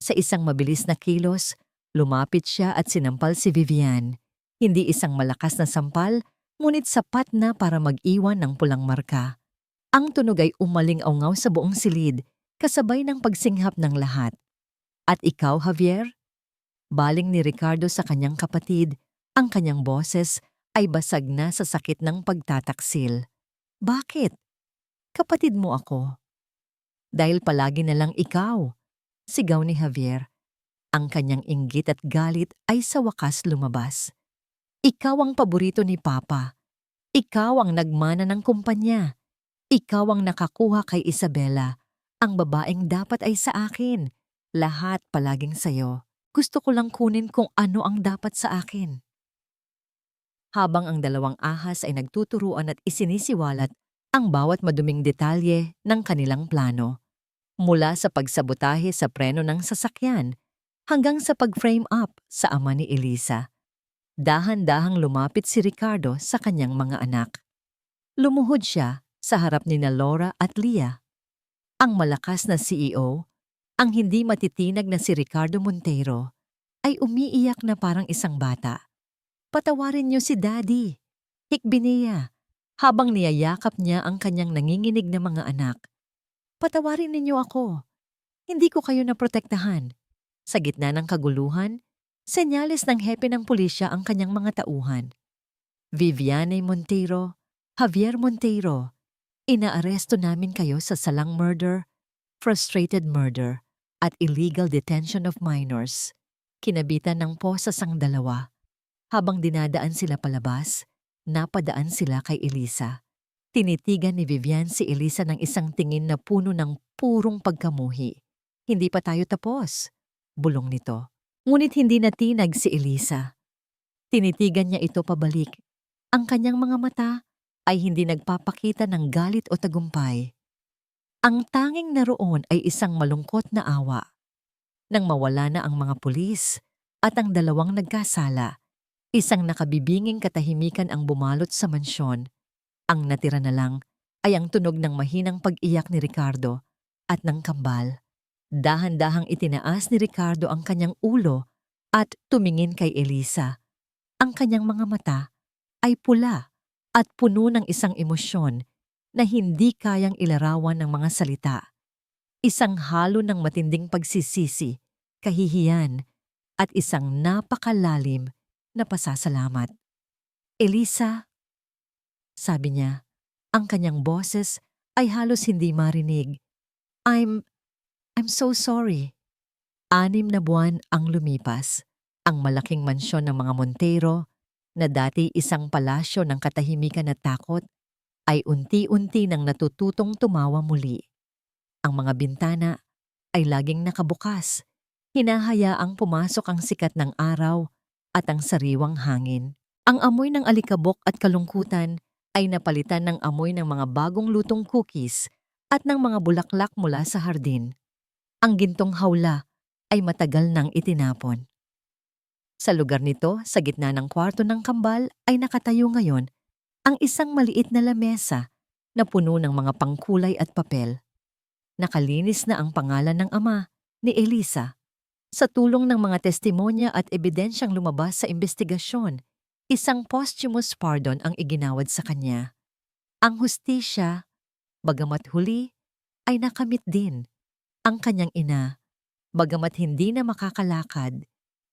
Speaker 1: Sa isang mabilis na kilos, lumapit siya at sinampal si Vivian. Hindi isang malakas na sampal, ngunit sapat na para mag-iwan ng pulang marka. Ang tunog ay umaling-aungaw sa buong silid, kasabay ng pagsinghap ng lahat. At ikaw, Javier? Baling ni Ricardo sa kanyang kapatid, ang kanyang boses ay basag na sa sakit ng pagtataksil. Bakit? Kapatid mo ako. Dahil palagi na lang ikaw, sigaw ni Javier. Ang kanyang inggit at galit ay sa wakas lumabas. Ikaw ang paborito ni Papa. Ikaw ang nagmana ng kumpanya. Ikaw ang nakakuha kay Isabela. Ang babaeng dapat ay sa akin. Lahat palaging sayo. Gusto ko lang kunin kung ano ang dapat sa akin. Habang ang dalawang ahas ay nagtuturuan at isinisiwalat ang bawat maduming detalye ng kanilang plano. Mula sa pagsabotahe sa preno ng sasakyan hanggang sa pag-frame up sa ama ni Eliza. Dahan-dahang lumapit si Ricardo sa kanyang mga anak. Lumuhod siya sa harap ni Laura at Leah. Ang malakas na CEO, ang hindi matitinag na si Ricardo Montero, ay umiiyak na parang isang bata. Patawarin niyo si Daddy, hikbi niya, habang niyayakap niya ang kanyang nanginginig na mga anak. Patawarin ninyo ako. Hindi ko kayo naprotektahan. Sa gitna ng kaguluhan, senyales ng hepe ng pulisya ang kanyang mga tauhan. Viviane Montero, Javier Montero, inaaresto namin kayo sa salang murder, frustrated murder, at illegal detention of minors. Kinabitan ng posas ang dalawa. Habang dinadaan sila palabas, napadaan sila kay Eliza. Tinitigan ni Vivian si Eliza ng isang tingin na puno ng purong pagkamuhi. Hindi pa tayo tapos, bulong nito. Ngunit hindi natinag si Eliza. Tinitigan niya ito pabalik. Ang kanyang mga mata ay hindi nagpapakita ng galit o tagumpay. Ang tanging naroon ay isang malungkot na awa. Nang mawala na ang mga pulis at ang dalawang nagkasala, isang nakabibinging katahimikan ang bumalot sa mansyon. Ang natira na lang ay ang tunog ng mahinang pag-iyak ni Ricardo at ng kambal. Dahan-dahang itinaas ni Ricardo ang kanyang ulo at tumingin kay Eliza. Ang kanyang mga mata ay pula at puno ng isang emosyon na hindi kayang ilarawan ng mga salita. Isang halo ng matinding pagsisisi, kahihiyan, at isang napakalalim na pasasalamat. "Elisa," sabi niya, ang kanyang boses ay halos hindi marinig. I'm so sorry." 6 na buwan ang lumipas. Ang malaking mansyon ng mga Montero, na dati isang palasyo ng katahimikan at takot, ay unti-unti nang natututong tumawa muli. Ang mga bintana ay laging nakabukas, hinahayaang pumasok ang sikat ng araw at ang sariwang hangin. Ang amoy ng alikabok at kalungkutan ay napalitan ng amoy ng mga bagong lutong cookies at ng mga bulaklak mula sa hardin. Ang gintong hawla ay matagal nang itinapon. Sa lugar nito, sa gitna ng kwarto ng kambal, ay nakatayo ngayon ang isang maliit na lamesa na puno ng mga pangkulay at papel. Nakalinis na ang pangalan ng ama ni Elisa. Sa tulong ng mga testimonya at ebidensyang lumabas sa investigasyon, isang posthumous pardon ang iginawad sa kanya. Ang hustisya, bagamat huli, ay nakamit din. Ang kanyang ina, bagamat hindi na makakalakad,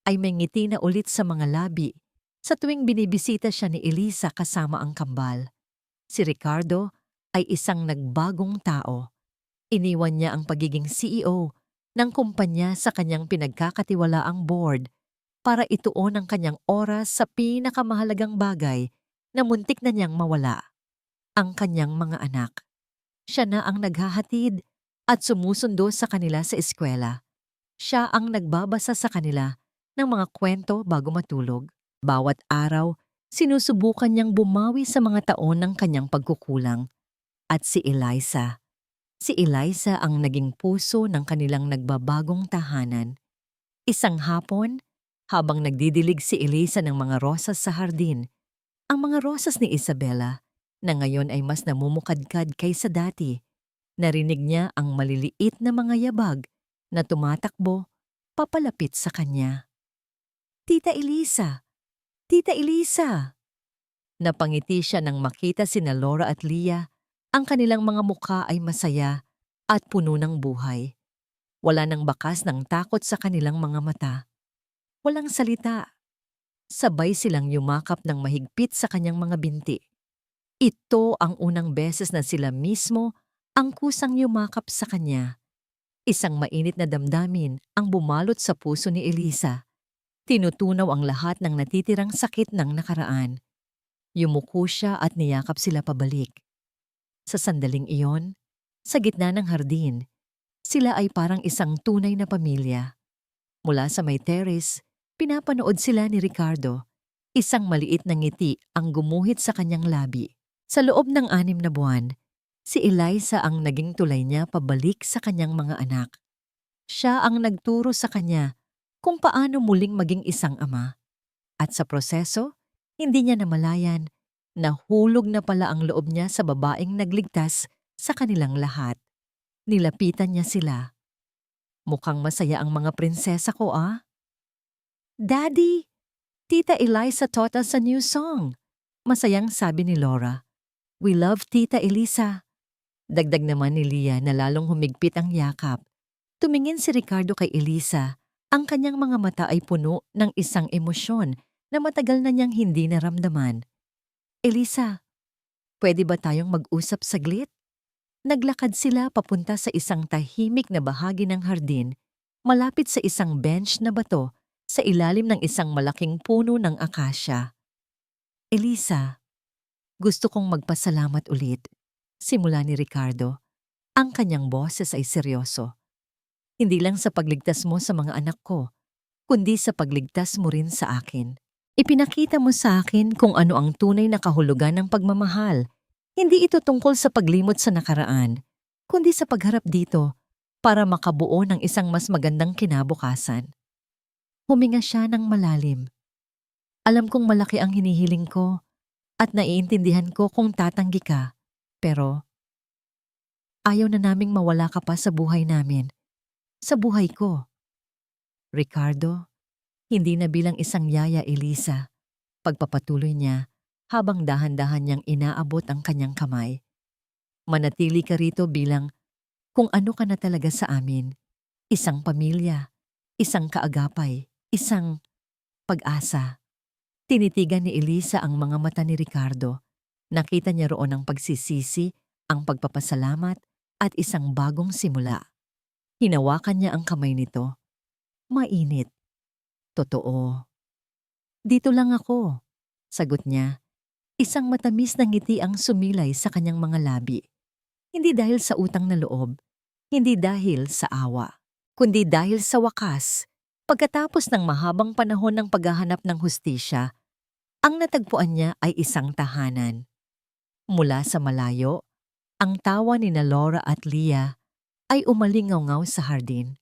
Speaker 1: ay may ngiti na ulit sa mga labi sa tuwing binibisita siya ni Elisa kasama ang kambal. Si Ricardo ay isang nagbagong tao. Iniwan niya ang pagiging CEO ng kumpanya sa kanyang pinagkakatiwalaang board para ituon ang kanyang oras sa pinakamahalagang bagay na muntik na niyang mawala, ang kanyang mga anak. Siya na ang naghahatid at sumusundo sa kanila sa eskwela. Siya ang nagbabasa sa kanila ng mga kwento bago matulog. Bawat araw, sinusubukan niyang bumawi sa mga taon ng kanyang pagkukulang. At si Eliza ang naging puso ng kanilang nagbabagong tahanan. Isang hapon, habang nagdidilig si Eliza ng mga rosas sa hardin, ang mga rosas ni Isabella, na ngayon ay mas namumukadkad kaysa dati, narinig niya ang maliliit na mga yabag na tumatakbo papalapit sa kanya. "Tita Elisa! Tita Elisa!" Napangiti siya nang makita sina Laura at Leah. Ang kanilang mga mukha ay masaya at puno ng buhay. Wala nang bakas ng takot sa kanilang mga mata. Walang salita. Sabay silang yumakap ng mahigpit sa kanyang mga binti. Ito ang unang beses na sila mismo ang kusang yumakap sa kanya. Isang mainit na damdamin ang bumalot sa puso ni Elisa. Tinutunaw ang lahat ng natitirang sakit ng nakaraan. Yumuko siya at niyakap sila pabalik. Sa sandaling iyon, sa gitna ng hardin, sila ay parang isang tunay na pamilya. Mula sa may terrace, pinapanood sila ni Ricardo. Isang maliit na ngiti ang gumuhit sa kanyang labi. Sa loob ng 6 na buwan, si Eliza ang naging tulay niya pabalik sa kanyang mga anak. Siya ang nagturo sa kanya kung paano muling maging isang ama. At sa proseso, hindi niya namalayan, nahulog na pala ang loob niya sa babaeng nagligtas sa kanilang lahat. Nilapitan niya sila. "Mukhang masaya ang mga prinsesa ko, ah?" "Daddy, Tita Eliza taught us a new song," masayang sabi ni Laura. "We love Tita Elisa." Dagdag naman ni Leah na lalong humigpit ang yakap. Tumingin si Ricardo kay Elisa. Ang kanyang mga mata ay puno ng isang emosyon na matagal na niyang hindi naramdaman. "Elisa, pwede ba tayong mag-usap saglit?" Naglakad sila papunta sa isang tahimik na bahagi ng hardin, malapit sa isang bench na bato sa ilalim ng isang malaking puno ng akasya. "Elisa, gusto kong magpasalamat ulit," simula ni Ricardo. Ang kanyang boses ay seryoso. "Hindi lang sa pagligtas mo sa mga anak ko, kundi sa pagligtas mo rin sa akin. Ipinakita mo sa akin kung ano ang tunay na kahulugan ng pagmamahal. Hindi ito tungkol sa paglimot sa nakaraan, kundi sa pagharap dito para makabuo ng isang mas magandang kinabukasan." Huminga siya ng malalim. "Alam kong malaki ang hinihiling ko at naiintindihan ko kung tatanggi ka, pero ayaw na naming mawala ka pa sa buhay namin, sa buhay ko." Ricardo, hindi na bilang isang yaya, Elisa. Pagpapatuloy niya, habang dahan-dahan niyang inaabot ang kanyang kamay. Manatili ka rito bilang kung ano ka na talaga sa amin. Isang pamilya, isang kaagapay, isang pag-asa. Tinitigan ni Elisa ang mga mata ni Ricardo. Nakita niya roon ang pagsisisi, ang pagpapasalamat, at isang bagong simula. Hinawakan niya ang kamay nito. Mainit. Totoo. Dito lang ako, sagot niya. Isang matamis na ngiti ang sumilay sa kanyang mga labi. Hindi dahil sa utang na loob, hindi dahil sa awa, kundi dahil sa wakas. Pagkatapos ng mahabang panahon ng paghahanap ng hustisya, ang natagpuan niya ay isang tahanan. Mula sa malayo, ang tawa ni na Laura at Leah ay umalingaw-ngaw sa hardin.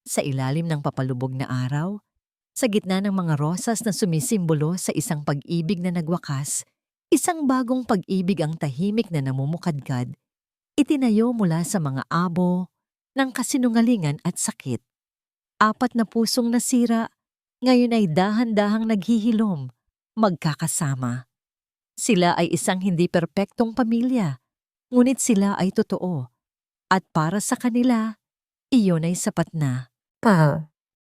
Speaker 1: Sa ilalim ng papalubog na araw, sa gitna ng mga rosas na sumisimbolo sa isang pag-ibig na nagwakas, isang bagong pag-ibig ang tahimik na namumukadkad, itinayo mula sa mga abo ng kasinungalingan at sakit. 4 na pusong nasira, ngayon ay dahan-dahang naghihilom, magkakasama. Sila ay isang hindi perpektong pamilya, ngunit sila ay totoo. At para sa kanila, iyon ay sapat na.
Speaker 2: Pa,